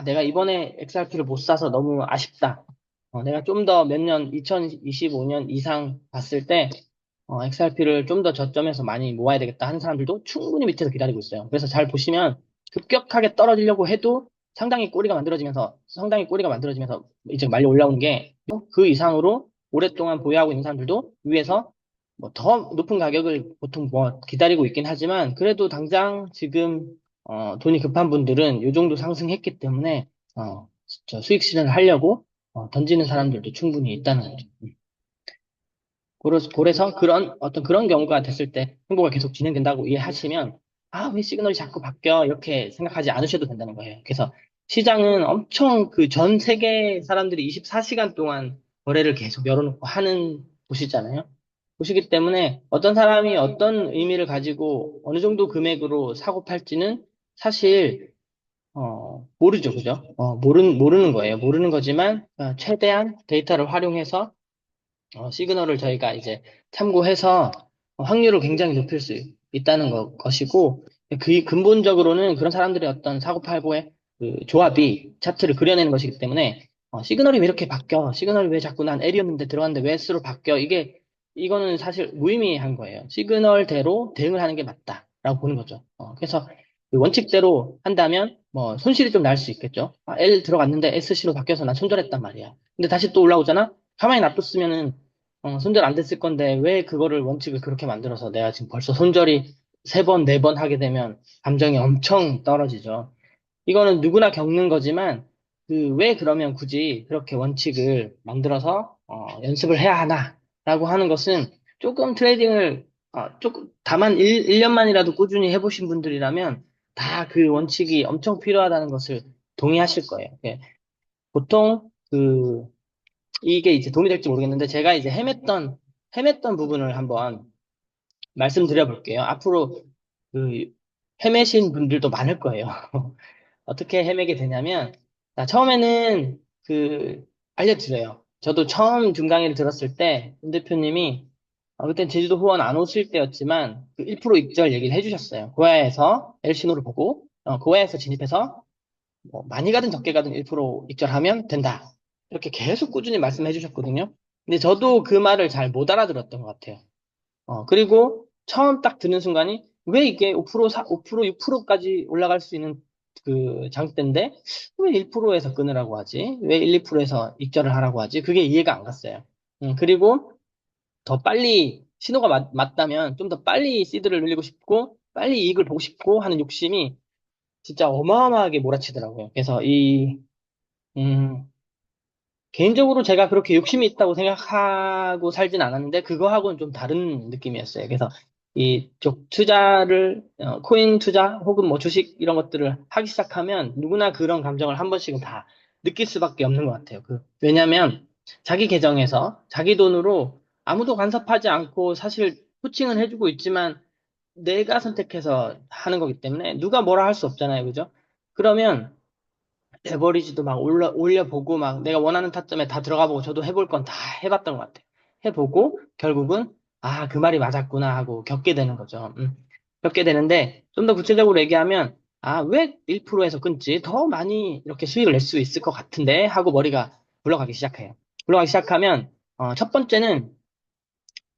내가 이번에 XRP를 못 사서 너무 아쉽다. 내가 좀 더 몇 년, 2025년 이상 봤을 때, XRP를 좀 더 저점에서 많이 모아야 되겠다 하는 사람들도 충분히 밑에서 기다리고 있어요. 그래서 잘 보시면, 급격하게 떨어지려고 해도 상당히 꼬리가 만들어지면서 이제 말려 올라오는 게 그 이상으로 오랫동안 보유하고 있는 사람들도 위에서 뭐 더 높은 가격을 보통 뭐 기다리고 있긴 하지만 그래도 당장 지금 돈이 급한 분들은 이 정도 상승했기 때문에 저 수익 실현을 하려고 던지는 사람들도 충분히 있다는 거죠. 그래서 그런 경우가 됐을 때 행보가 계속 진행된다고 이해하시면, 아, 왜 시그널이 자꾸 바뀌어? 이렇게 생각하지 않으셔도 된다는 거예요. 그래서 시장은 엄청 그 전 세계 사람들이 24시간 동안 거래를 계속 열어놓고 하는 곳이잖아요. 곳이기 때문에 어떤 사람이 어떤 의미를 가지고 어느 정도 금액으로 사고 팔지는 사실, 모르죠. 그죠? 모르는 거예요. 모르는 거지만, 최대한 데이터를 활용해서 시그널을 저희가 이제 참고해서 확률을 굉장히 높일 수 있다는 것이고, 그 근본적으로는 그런 사람들의 어떤 사고팔고의 그 조합이 차트를 그려내는 것이기 때문에, 시그널이 왜 이렇게 바뀌어? 시그널이 왜 자꾸 난 L이었는데 들어갔는데 왜 S로 바뀌어? 이거는 사실 무의미한 거예요. 시그널대로 대응을 하는 게 맞다라고 보는 거죠. 그래서 그 원칙대로 한다면, 뭐, 손실이 좀 날 수 있겠죠. L 들어갔는데 SC로 바뀌어서 난 손절했단 말이야. 근데 다시 또 올라오잖아? 가만히 놔뒀으면은 손절 안 됐을 건데 왜 그거를 원칙을 그렇게 만들어서 내가 지금 벌써 손절이 세 번, 네 번 하게 되면 감정이 엄청 떨어지죠. 이거는 누구나 겪는 거지만 그 왜 그러면 굳이 그렇게 원칙을 만들어서 연습을 해야 하나라고 하는 것은 조금 트레이딩을 조금 다만 1년만이라도 꾸준히 해보신 분들이라면 다 그 원칙이 엄청 필요하다는 것을 동의하실 거예요. 예. 보통 이게 이제 도움이 될지 모르겠는데 제가 이제 헤맸던 부분을 한번 말씀드려 볼게요. 앞으로 그 헤매신 분들도 많을 거예요. 어떻게 헤매게 되냐면, 자, 처음에는 알려드려요. 저도 처음 중강의를 들었을 때, 윤 대표님이, 그땐 제주도 후원 안 오실 때였지만, 그 1% 익절 얘기를 해주셨어요. 고야에서 L신호를 보고, 고야에서 진입해서 뭐 많이 가든 적게 가든 1% 익절하면 된다. 이렇게 계속 꾸준히 말씀해 주셨거든요. 근데 저도 그 말을 잘 못 알아들었던 것 같아요. 그리고 처음 딱 듣는 순간이 왜 이게 5%, 6%까지 올라갈 수 있는 그 장대인데 왜 1%에서 끊으라고 하지? 왜 1, 2%에서 익절을 하라고 하지? 그게 이해가 안 갔어요. 그리고 더 빨리 신호가 맞다면 좀 더 빨리 시드를 늘리고 싶고 빨리 이익을 보고 싶고 하는 욕심이 진짜 어마어마하게 몰아치더라고요. 그래서 음, 개인적으로 제가 그렇게 욕심이 있다고 생각하고 살진 않았는데, 그거하고는 좀 다른 느낌이었어요. 그래서 이쪽 코인 투자 혹은 뭐 주식 이런 것들을 하기 시작하면 누구나 그런 감정을 한 번씩은 다 느낄 수밖에 없는 것 같아요. 왜냐면 자기 계정에서 자기 돈으로 아무도 간섭하지 않고 사실 코칭은 해주고 있지만 내가 선택해서 하는 거기 때문에 누가 뭐라 할 수 없잖아요. 그죠? 그러면 레버리지도 막 올려보고 막 내가 원하는 타점에 다 들어가 보고 저도 해볼 건 다 해봤던 것 같아요. 해보고 결국은 그 말이 맞았구나 하고 겪게 되는 거죠. 겪게 되는데 좀 더 구체적으로 얘기하면 왜 1%에서 끊지? 더 많이 이렇게 수익을 낼 수 있을 것 같은데 하고 머리가 굴러가기 시작해요. 굴러가기 시작하면 첫 번째는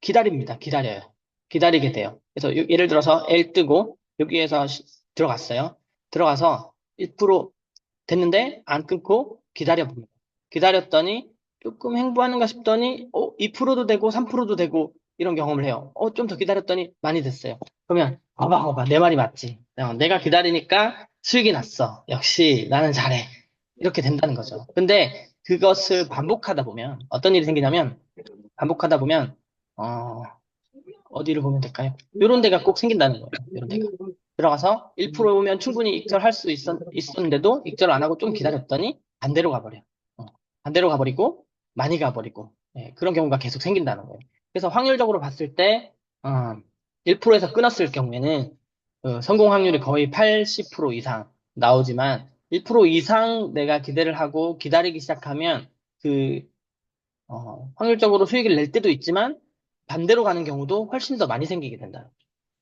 기다립니다. 기다려요. 기다리게 돼요. 그래서 예를 들어서 L 뜨고 여기에서 들어갔어요. 들어가서 1% 됐는데 안 끊고 기다려봅니다. 기다렸더니 조금 행보하는가 싶더니 2%도 되고 3%도 되고 이런 경험을 해요. 좀 더 기다렸더니 많이 됐어요. 그러면 봐봐 내 말이 맞지. 내가 기다리니까 수익이 났어. 역시 나는 잘해. 이렇게 된다는 거죠. 근데 그것을 반복하다 보면 어떤 일이 생기냐면 반복하다 보면 어, 어디를 보면 될까요? 이런 데가 꼭 생긴다는 거예요. 이런 데가. 들어가서 1%면 충분히 익절할 수 있었는데도 익절 안 하고 좀 기다렸더니 반대로 가버려. 반대로 가버리고 많이 가버리고 그런 경우가 계속 생긴다는 거예요. 그래서 확률적으로 봤을 때 1%에서 끊었을 경우에는 성공 확률이 거의 80% 이상 나오지만 1% 이상 내가 기대를 하고 기다리기 시작하면 그 확률적으로 수익을 낼 때도 있지만 반대로 가는 경우도 훨씬 더 많이 생기게 된다.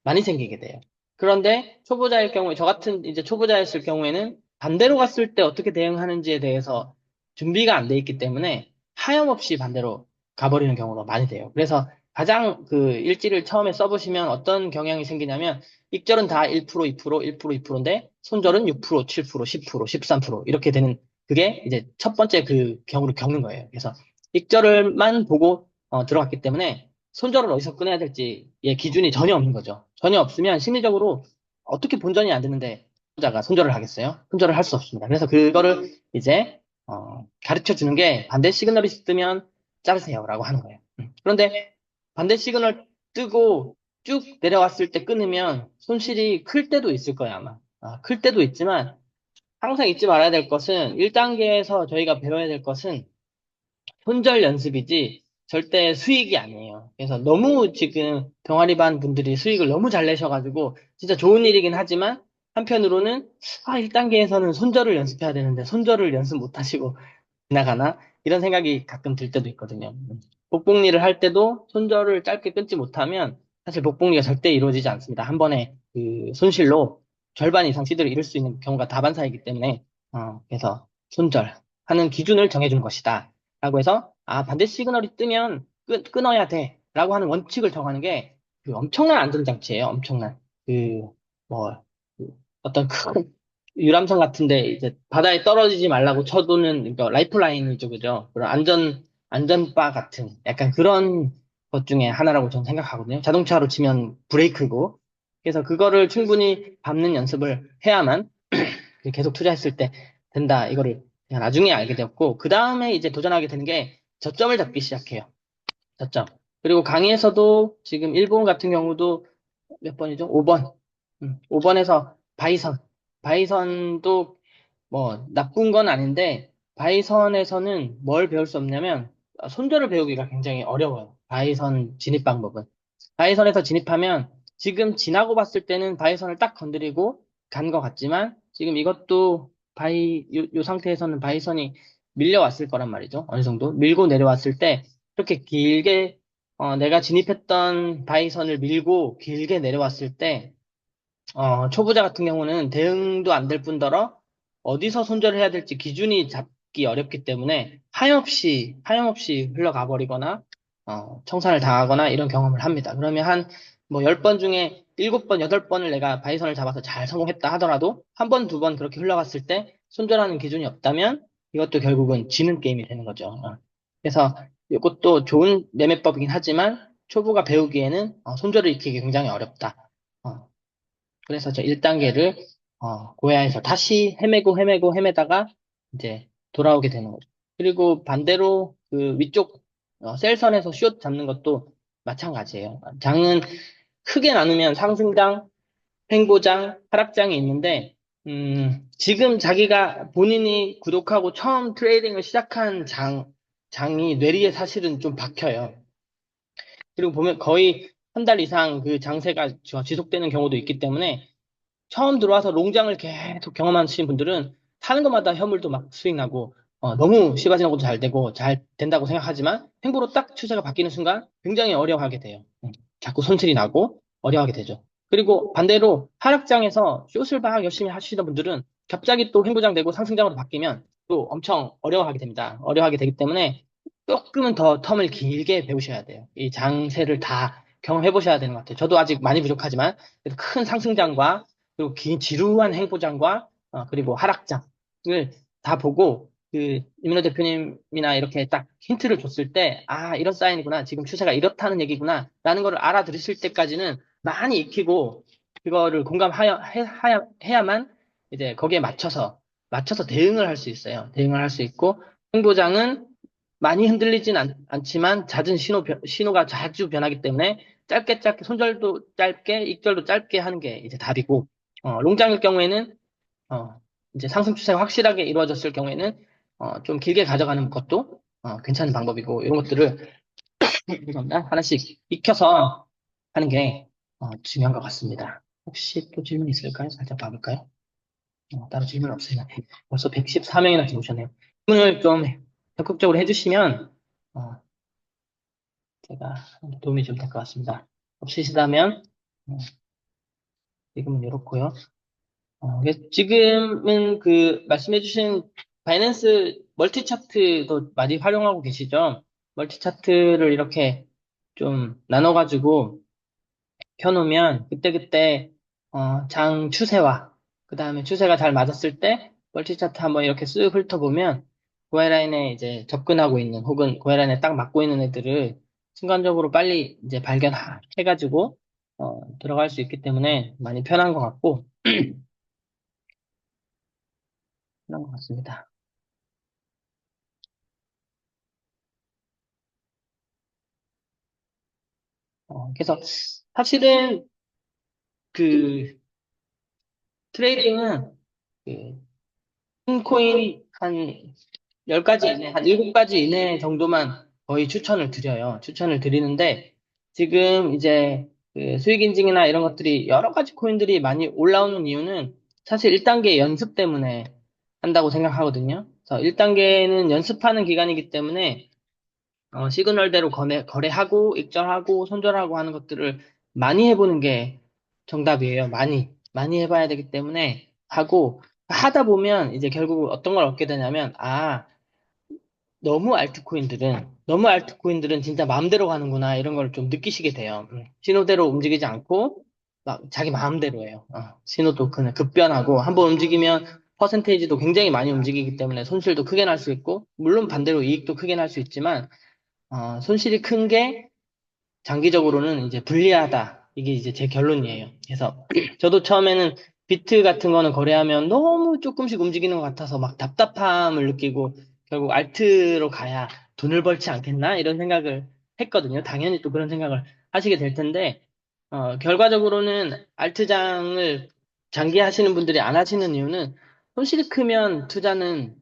많이 생기게 돼요. 그런데 초보자일 경우에, 저 같은 이제 초보자였을 경우에는 반대로 갔을 때 어떻게 대응하는지에 대해서 준비가 안 돼 있기 때문에 하염없이 반대로 가버리는 경우가 많이 돼요. 그래서 가장 그 일지를 처음에 써보시면 어떤 경향이 생기냐면 익절은 다 1%, 2%, 1%, 2%인데 손절은 6%, 7%, 10%, 13% 이렇게 되는 그게 이제 첫 번째 그 경우를 겪는 거예요. 그래서 익절을만 보고 들어갔기 때문에 손절을 어디서 끊어야 될지 예, 기준이 전혀 없는 거죠. 전혀 없으면 심리적으로 어떻게 본전이 안 되는데 자가 손절을 하겠어요? 손절을 할 수 없습니다. 그래서 그거를 이제 가르쳐 주는 게 반대 시그널이 뜨면 자르세요라고 하는 거예요. 그런데 반대 시그널 뜨고 쭉 내려왔을 때 끊으면 손실이 클 때도 있을 거예요, 아마. 클 때도 있지만 항상 잊지 말아야 될 것은 1단계에서 저희가 배워야 될 것은 손절 연습이지 절대 수익이 아니에요. 그래서 너무 지금 병아리반 분들이 수익을 너무 잘 내셔가지고 진짜 좋은 일이긴 하지만 한편으로는 1단계에서는 손절을 연습해야 되는데 손절을 연습 못 하시고 지나가나? 이런 생각이 가끔 들 때도 있거든요. 복복리를 할 때도 손절을 짧게 끊지 못하면 사실 복복리가 절대 이루어지지 않습니다. 한 번에 그 손실로 절반 이상 시드를 잃을 수 있는 경우가 다반사이기 때문에 그래서 손절하는 기준을 정해준 것이다. 라고 해서 반대 시그널이 뜨면 끊어야 돼. 라고 하는 원칙을 정하는 게 그 엄청난 안전장치예요. 엄청난. 그, 뭐, 그 어떤 큰 유람선 같은데 이제 바다에 떨어지지 말라고 쳐두는 그러니까 라이프라인이죠, 그죠? 그런 안전바 같은 약간 그런 것 중에 하나라고 저는 생각하거든요. 자동차로 치면 브레이크고. 그래서 그거를 충분히 밟는 연습을 해야만 계속 투자했을 때 된다. 이거를 그냥 나중에 알게 되었고, 그 다음에 이제 도전하게 되는 게 저점을 잡기 시작해요. 저점. 그리고 강의에서도 지금 일본 같은 경우도 몇 번이죠? 5번. 5번에서 바이선. 바이선도 뭐 나쁜 건 아닌데 바이선에서는 뭘 배울 수 없냐면 손절을 배우기가 굉장히 어려워요. 바이선 진입 방법은. 바이선에서 진입하면 지금 지나고 봤을 때는 바이선을 딱 건드리고 간 것 같지만 지금 이것도 요 상태에서는 바이선이 밀려왔을 거란 말이죠. 어느 정도 밀고 내려왔을 때 그렇게 길게 내가 진입했던 바이선을 밀고 길게 내려왔을 때 초보자 같은 경우는 대응도 안 될 뿐더러 어디서 손절을 해야 될지 기준이 잡기 어렵기 때문에 하염없이 흘러가 버리거나, 청산을 당하거나 이런 경험을 합니다. 그러면 뭐 10번 중에 7번, 8번을 내가 바이선을 잡아서 잘 성공했다 하더라도 한 번, 두 번 그렇게 흘러갔을 때 손절하는 기준이 없다면 이것도 결국은 지는 게임이 되는 거죠. 그래서 이것도 좋은 매매법이긴 하지만 초보가 배우기에는 손절을 익히기 굉장히 어렵다. 어, 그래서 저 1단계를 고야에서 다시 헤매다가 이제 돌아오게 되는 거죠. 그리고 반대로 그 위쪽 셀선에서 숏 잡는 것도 마찬가지예요. 장은 크게 나누면 상승장, 횡보장, 하락장이 있는데 지금 자기가 본인이 구독하고 처음 트레이딩을 시작한 장이 뇌리에 사실은 좀 박혀요. 그리고 보면 거의 한 달 이상 그 장세가 지속되는 경우도 있기 때문에 처음 들어와서 롱장을 계속 경험하신 분들은 사는 것마다 현물도 막 수익 나고 너무 시바지는 것도 잘 되고 잘 된다고 생각하지만 행보로 딱 추세가 바뀌는 순간 굉장히 어려워하게 돼요. 자꾸 손실이 나고 어려워하게 되죠. 그리고 반대로 하락장에서 숏을 막 열심히 하시던 분들은 갑자기 또 횡보장 되고 상승장으로 바뀌면 또 엄청 어려워하게 됩니다. 어려워하게 되기 때문에 조금은 더 텀을 길게 배우셔야 돼요. 이 장세를 다 경험해 보셔야 되는 것 같아요. 저도 아직 많이 부족하지만 그래도 큰 상승장과 그리고 긴 지루한 행보장과 그리고 하락장을 다 보고 그 이민호 대표님이나 이렇게 딱 힌트를 줬을 때 이런 사인이구나. 지금 추세가 이렇다는 얘기구나. 라는 걸 알아들으실 때까지는 많이 익히고 그거를 해야만 이제 거기에 맞춰서 대응을 할 수 있어요. 대응을 할 수 있고 행보장은 많이 흔들리진 않지만 잦은 신호가 자주 변하기 때문에 짧게 손절도 짧게 익절도 짧게 하는 게 이제 답이고 롱장일 경우에는 어, 이제 상승 추세가 확실하게 이루어졌을 경우에는 좀 길게 가져가는 것도 괜찮은 방법이고 이런 것들을 죄송합니다. 하나씩 익혀서 하는 게 중요한 것 같습니다. 혹시 또 질문 있을까요? 살짝 봐볼까요? 따로 질문 없으면 벌써 114명이나 들어오셨네요. 질문을 좀 적극적으로 해주시면 어, 제가 도움이 좀 될 것 같습니다. 없으시다면 지금은 이렇고요. 지금은 그 말씀해주신 바이낸스 멀티 차트도 많이 활용하고 계시죠? 멀티 차트를 이렇게 좀 나눠가지고 켜놓으면 그때그때 장 추세와 그 다음에 추세가 잘 맞았을 때 멀티 차트 한번 이렇게 쓱 훑어보면 고헤라인에 이제 접근하고 있는 혹은 고헤라인에 딱 맞고 있는 애들을 순간적으로 빨리 이제 발견해가지고 들어갈 수 있기 때문에 많이 편한 것 같고 편한 것 같습니다. 그래서 사실은 그 트레이딩은 그 코인 한 10가지 이내, 한 7가지 이내 정도만 거의 추천을 드려요. 추천을 드리는데, 지금 이제 그 수익 인증이나 이런 것들이 여러 가지 코인들이 많이 올라오는 이유는 사실 1단계 연습 때문에 한다고 생각하거든요. 그래서 1단계는 연습하는 기간이기 때문에 시그널대로 거래하고, 익절하고, 손절하고 하는 것들을 많이 해보는 게 정답이에요. 많이 해봐야 되기 때문에 하고, 하다 보면 이제 결국 어떤 걸 얻게 되냐면, 너무 알트코인들은 진짜 마음대로 가는구나, 이런 걸 좀 느끼시게 돼요. 신호대로 움직이지 않고, 막 자기 마음대로 해요. 신호도 그냥 급변하고, 한번 움직이면 퍼센테이지도 굉장히 많이 움직이기 때문에 손실도 크게 날 수 있고, 물론 반대로 이익도 크게 날 수 있지만, 손실이 큰 게 장기적으로는 이제 불리하다. 이게 이제 제 결론이에요. 그래서 저도 처음에는 비트 같은 거는 거래하면 너무 조금씩 움직이는 것 같아서 막 답답함을 느끼고 결국 알트로 가야 돈을 벌지 않겠나? 이런 생각을 했거든요. 당연히 또 그런 생각을 하시게 될 텐데, 결과적으로는 알트장을 장기 하시는 분들이 안 하시는 이유는 손실이 크면 투자는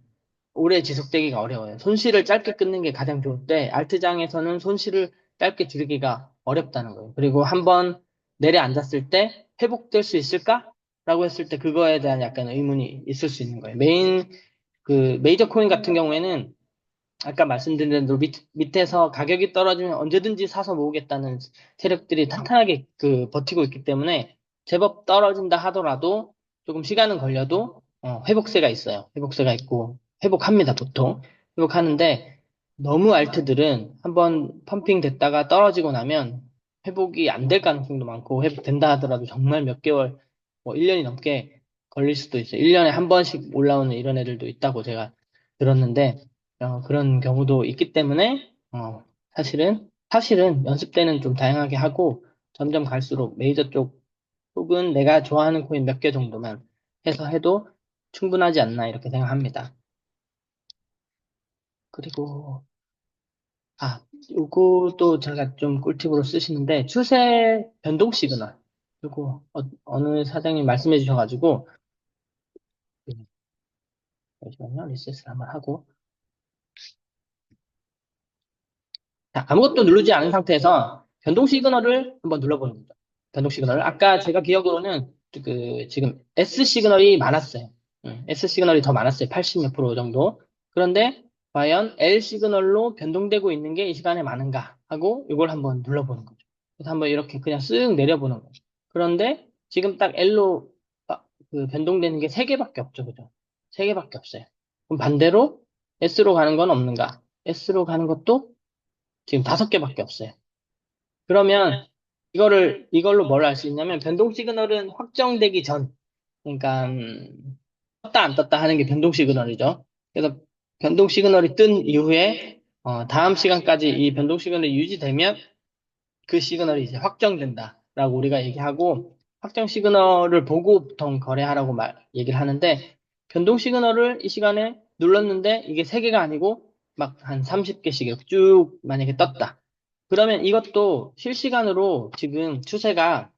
오래 지속되기가 어려워요. 손실을 짧게 끊는 게 가장 좋은데, 알트장에서는 손실을 짧게 줄이기가 어렵다는 거예요. 그리고 한번 내려앉았을 때 회복될 수 있을까? 라고 했을 때 그거에 대한 약간 의문이 있을 수 있는 거예요. 메이저 코인 같은 경우에는 아까 말씀드린 대로 밑에서 가격이 떨어지면 언제든지 사서 모으겠다는 세력들이 탄탄하게 버티고 있기 때문에 제법 떨어진다 하더라도 조금 시간은 걸려도 회복세가 있어요. 회복세가 있고 회복합니다, 보통. 회복하는데 너무 알트들은 한번 펌핑 됐다가 떨어지고 나면 회복이 안 될 가능성도 많고 회복된다 하더라도 정말 몇 개월, 뭐 1년이 넘게 걸릴 수도 있어요. 1년에 한 번씩 올라오는 이런 애들도 있다고 제가 들었는데 그런 경우도 있기 때문에, 사실은 연습 때는 좀 다양하게 하고, 점점 갈수록 메이저 쪽, 혹은 내가 좋아하는 코인 몇 개 정도만 해서 해도 충분하지 않나, 이렇게 생각합니다. 그리고, 요것도 제가 좀 꿀팁으로 쓰시는데, 추세 변동 시그널. 요거, 어느 사장님 말씀해 주셔가지고, 잠시만요, 리셋을 한번 하고, 자, 아무것도 누르지 않은 상태에서 변동 시그널을 한번 눌러보는 거죠. 변동 시그널을. 아까 제가 기억으로는 지금 S 시그널이 많았어요. S 시그널이 더 많았어요. 80 몇 프로 정도. 그런데 과연 L 시그널로 변동되고 있는 게 이 시간에 많은가 하고 이걸 한번 눌러보는 거죠. 그래서 한번 이렇게 그냥 쓱 내려보는 거죠. 그런데 지금 딱 L로 변동되는 게 3개밖에 없죠. 그죠? 3개밖에 없어요. 그럼 반대로 S로 가는 건 없는가? S로 가는 것도 지금 5개밖에 없어요. 그러면 이걸로 뭘 알 수 있냐면 변동 시그널은 확정되기 전, 그러니까 떴다 안 떴다 하는 게 변동 시그널이죠. 그래서 변동 시그널이 뜬 이후에 다음 시간까지 이 변동 시그널이 유지되면 그 시그널이 이제 확정된다라고 우리가 얘기하고 확정 시그널을 보고 보통 거래하라고 얘기를 하는데 변동 시그널을 이 시간에 눌렀는데 이게 3개가 아니고 막 한 30개씩 이렇게 쭉 만약에 떴다. 그러면 이것도 실시간으로 지금 추세가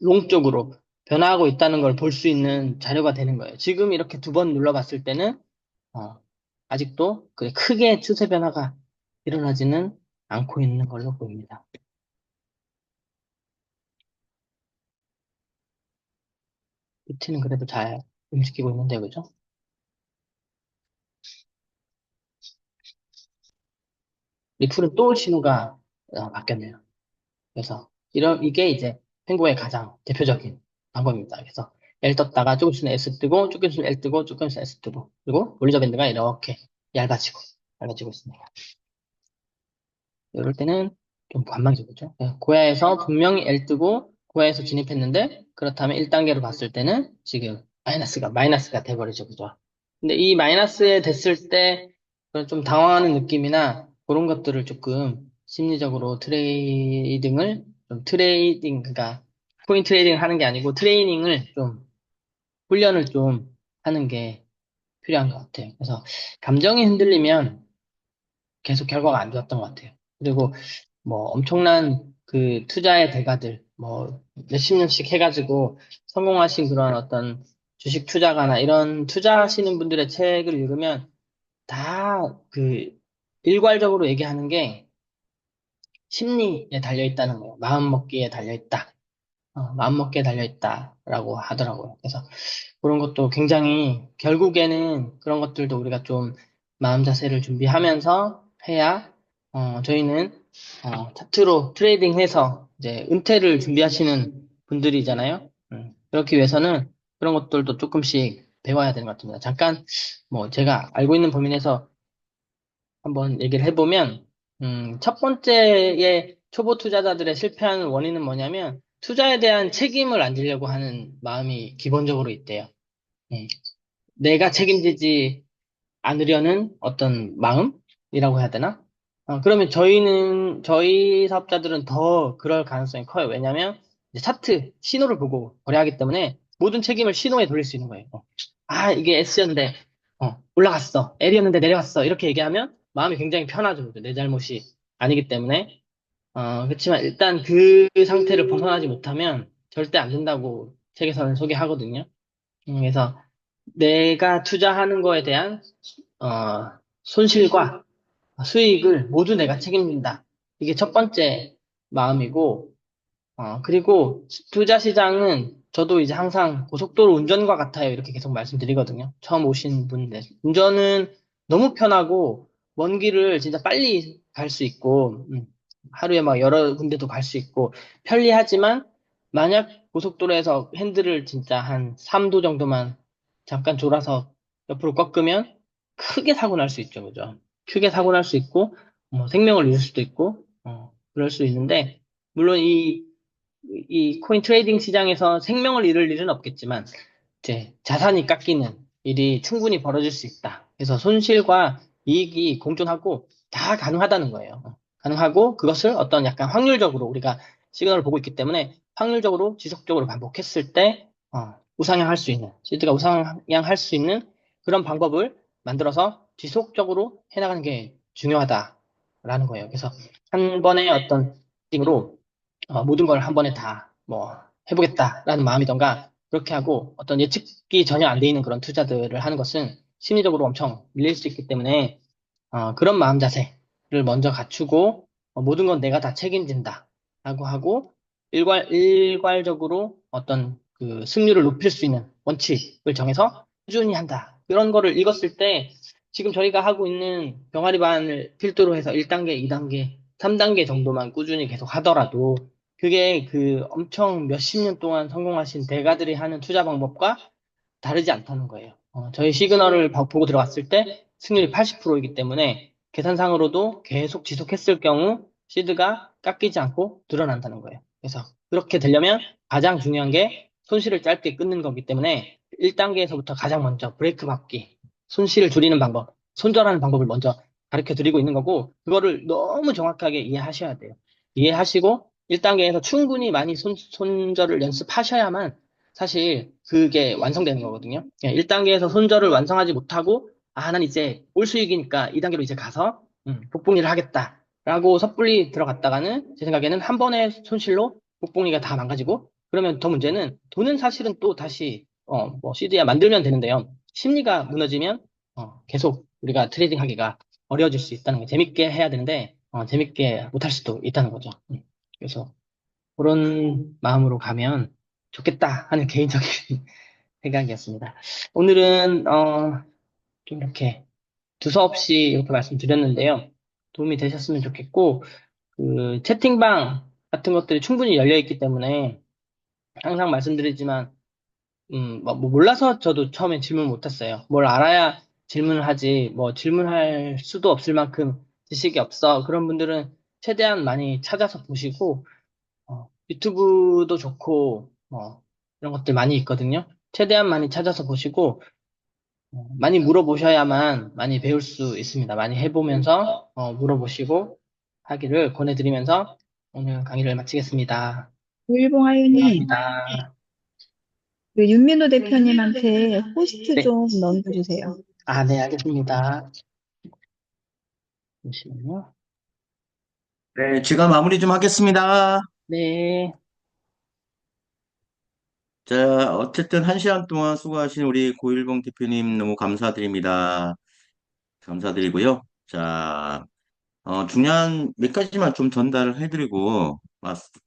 롱 쪽으로 변화하고 있다는 걸 볼 수 있는 자료가 되는 거예요. 지금 이렇게 2번 눌러봤을 때는 어, 아직도 크게 추세 변화가 일어나지는 않고 있는 걸로 보입니다. 비트는 그래도 잘 움직이고 있는데, 그죠? 리플은 또 신호가 바뀌었네요. 그래서 이게 이제 펭고의 가장 대표적인 방법입니다. 그래서 L 떴다가 조금 있으면 S 뜨고, 조금 있으면 L 뜨고, 조금 있으면 S 뜨고, 그리고 볼리저 밴드가 이렇게 얇아지고 있습니다. 이럴 때는 좀 관망적이죠. 고야에서 분명히 L 뜨고 고야에서 진입했는데 그렇다면 1단계로 봤을 때는 지금 마이너스가 돼버리죠. 그죠? 근데 이 마이너스에 됐을 때 그런 좀 당황하는 느낌이나 그런 것들을 조금 심리적으로 그러니까 코인 트레이딩 하는 게 아니고 트레이닝을 좀 훈련을 좀 하는 게 필요한 것 같아요. 그래서 감정이 흔들리면 계속 결과가 안 좋았던 것 같아요. 그리고 뭐 엄청난 그 투자의 대가들, 뭐 몇십 년씩 해가지고 성공하신 그런 어떤 주식 투자가나 이런 투자하시는 분들의 책을 읽으면 다 그 일괄적으로 얘기하는 게 심리에 달려 있다는 거예요. 마음먹기에 달려 있다. 마음먹기에 달려 있다라고 하더라고요. 그래서 그런 것도 굉장히 결국에는 그런 것들도 우리가 좀 마음 자세를 준비하면서 해야 저희는 차트로 트레이딩해서 이제 은퇴를 준비하시는 분들이잖아요. 그렇기 위해서는 그런 것들도 조금씩 배워야 되는 것 같습니다. 잠깐 뭐 제가 알고 있는 범위 내에서 한번 얘기를 해보면 첫 번째의 초보 투자자들의 실패하는 원인은 뭐냐면 투자에 대한 책임을 안 지려고 하는 마음이 기본적으로 있대요. 음, 내가 책임지지 않으려는 어떤 마음이라고 해야 되나? 그러면 저희 사업자들은 더 그럴 가능성이 커요. 왜냐면, 이제 차트, 신호를 보고 거래하기 때문에 모든 책임을 신호에 돌릴 수 있는 거예요. 이게 S였는데, 올라갔어. L이었는데 내려갔어. 이렇게 얘기하면 마음이 굉장히 편하죠. 내 잘못이 아니기 때문에. 그렇지만 일단 그 상태를 벗어나지 못하면 절대 안 된다고 책에서는 소개하거든요. 그래서 내가 투자하는 거에 대한 손실과 수익을 모두 내가 책임진다. 이게 첫 번째 마음이고, 그리고 투자 시장은 저도 이제 항상 고속도로 운전과 같아요. 이렇게 계속 말씀드리거든요. 처음 오신 분들. 운전은 너무 편하고, 먼 길을 진짜 빨리 갈 수 있고, 하루에 막 여러 군데도 갈 수 있고, 편리하지만, 만약 고속도로에서 핸들을 진짜 한 3도 정도만 잠깐 졸아서 옆으로 꺾으면 크게 사고 날 수 있죠. 그죠? 크게 사고 날 수 있고, 뭐 생명을 잃을 수도 있고, 그럴 수 있는데, 물론 이 코인 트레이딩 시장에서 생명을 잃을 일은 없겠지만, 이제 자산이 깎이는 일이 충분히 벌어질 수 있다. 그래서 손실과 이익이 공존하고 다 가능하다는 거예요. 가능하고 그것을 어떤 약간 확률적으로 우리가 시그널을 보고 있기 때문에 확률적으로 지속적으로 반복했을 때 우상향할 수 있는, 시드가 우상향할 수 있는 그런 방법을 만들어서 지속적으로 해나가는 게 중요하다라는 거예요. 그래서 한 번의 어떤 띵으로 모든 걸 한 번에 다 뭐 해보겠다라는 마음이던가 그렇게 하고 어떤 예측이 전혀 안 돼 있는 그런 투자들을 하는 것은 심리적으로 엄청 밀릴 수 있기 때문에 그런 마음 자세를 먼저 갖추고 모든 건 내가 다 책임진다 라고 하고 일괄적으로 어떤 그 승률을 높일 수 있는 원칙을 정해서 꾸준히 한다. 이런 거를 읽었을 때 지금 저희가 하고 있는 병아리 반을 필두로 해서 1단계, 2단계, 3단계 정도만 꾸준히 계속 하더라도 그게 그 엄청 몇십 년 동안 성공하신 대가들이 하는 투자 방법과 다르지 않다는 거예요. 저희 시그널을 보고 들어갔을 때 승률이 80%이기 때문에 계산상으로도 계속 지속했을 경우 시드가 깎이지 않고 늘어난다는 거예요. 그래서 그렇게 되려면 가장 중요한 게 손실을 짧게 끊는 거기 때문에 1단계에서부터 가장 먼저 브레이크 밟기, 손실을 줄이는 방법, 손절하는 방법을 먼저 가르쳐 드리고 있는 거고 그거를 너무 정확하게 이해하셔야 돼요. 이해하시고 1단계에서 충분히 많이 손절을 연습하셔야만 사실 그게 완성되는 거거든요. 1단계에서 손절을 완성하지 못하고, 난 이제 올 수익이니까 2단계로 이제 가서, 복봉리를 하겠다라고 섣불리 들어갔다가는 제 생각에는 한 번의 손실로 복봉리가 다 망가지고, 그러면 더 문제는 돈은 사실은 또 다시, 뭐, CD야 만들면 되는데요. 심리가 무너지면, 계속 우리가 트레이딩 하기가 어려워질 수 있다는 거 재밌게 해야 되는데, 재밌게 못할 수도 있다는 거죠. 그래서 그런 마음으로 가면 좋겠다 하는 개인적인 생각이었습니다. 오늘은 좀 이렇게 두서없이 이렇게 말씀드렸는데요. 도움이 되셨으면 좋겠고 그 채팅방 같은 것들이 충분히 열려 있기 때문에 항상 말씀드리지만 뭐 몰라서 저도 처음엔 질문 못했어요. 뭘 알아야 질문을 하지 뭐 질문할 수도 없을 만큼 지식이 없어. 그런 분들은 최대한 많이 찾아서 보시고, 유튜브도 좋고, 이런 것들 많이 있거든요. 최대한 많이 찾아서 보시고, 많이 물어보셔야만 많이 배울 수 있습니다. 많이 해보면서, 물어보시고 하기를 권해드리면서 오늘 강의를 마치겠습니다. 우일봉 하윤이 감사합니다. 그 윤민호 대표님한테 호스트 네. 좀 넘겨주세요. 아, 네, 알겠습니다. 잠시만요. 네, 제가 마무리 좀 하겠습니다. 네. 자, 어쨌든 1시간 동안 수고하신 우리 고일봉 대표님 너무 감사드립니다. 감사드리고요. 자, 중요한 몇 가지만 좀 전달을 해드리고,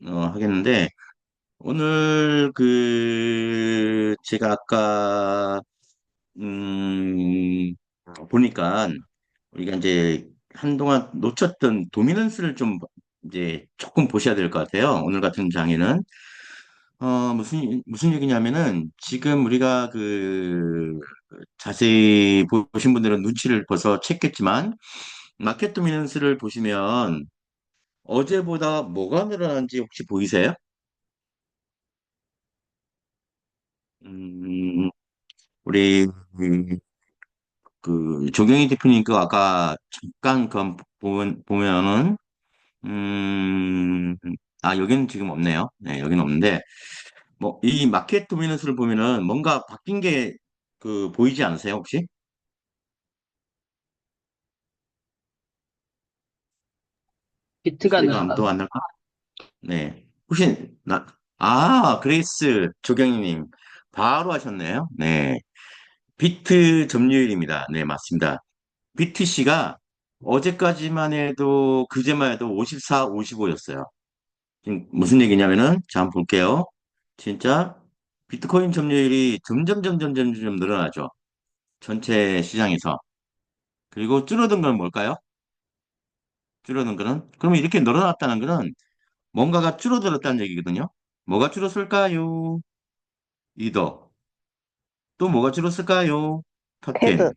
하겠는데, 오늘 제가 아까, 음, 보니까, 우리가 이제 한동안 놓쳤던 도미넌스를 좀 이제 조금 보셔야 될 것 같아요. 오늘 같은 장에는. 무슨 얘기냐면은, 지금 우리가 자세히 보신 분들은 눈치를 벌써 챘겠지만, 마켓 도미넌스를 보시면, 어제보다 뭐가 늘어난지 혹시 보이세요? 음, 우리, 조경희 대표님 그 아까 잠깐 보면은, 음, 여기는 지금 없네요. 네, 여기는 없는데, 뭐, 이 마켓 도미넌스를 보면은 뭔가 바뀐 게 보이지 않으세요, 혹시? 비트가 소리가 아무도 늘어났, 안 날까? 네. 혹시, 그레이스 조경희님, 바로 하셨네요. 네. 비트 점유율입니다. 네, 맞습니다. BTC가 어제까지만 해도, 그제만 해도 54, 55였어요. 지금 무슨 얘기냐면은, 자, 한번 볼게요. 진짜, 비트코인 점유율이 점점 늘어나죠. 전체 시장에서. 그리고 줄어든 건 뭘까요? 줄어든 거는? 그러면 이렇게 늘어났다는 거는 뭔가가 줄어들었다는 얘기거든요. 뭐가 줄었을까요? 이더. 또 뭐가 줄었을까요? 테드. 탑10.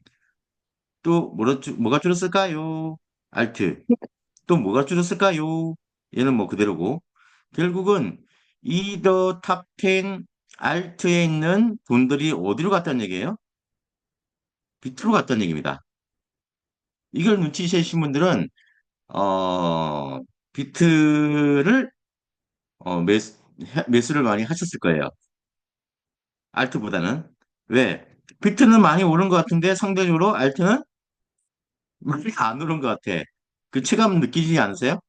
또 뭐가 줄었을까요? 알트. 또 뭐가 줄었을까요? 얘는 뭐 그대로고. 결국은 이더 탑10 알트에 있는 돈들이 어디로 갔다는 얘기예요? 비트로 갔다는 얘기입니다. 이걸 눈치채신 분들은 어, 비트를 매수를 많이 하셨을 거예요. 알트보다는. 왜? 비트는 많이 오른 것 같은데 상대적으로 알트는 많이 안 오른 것 같아. 그 체감 느끼지 않으세요?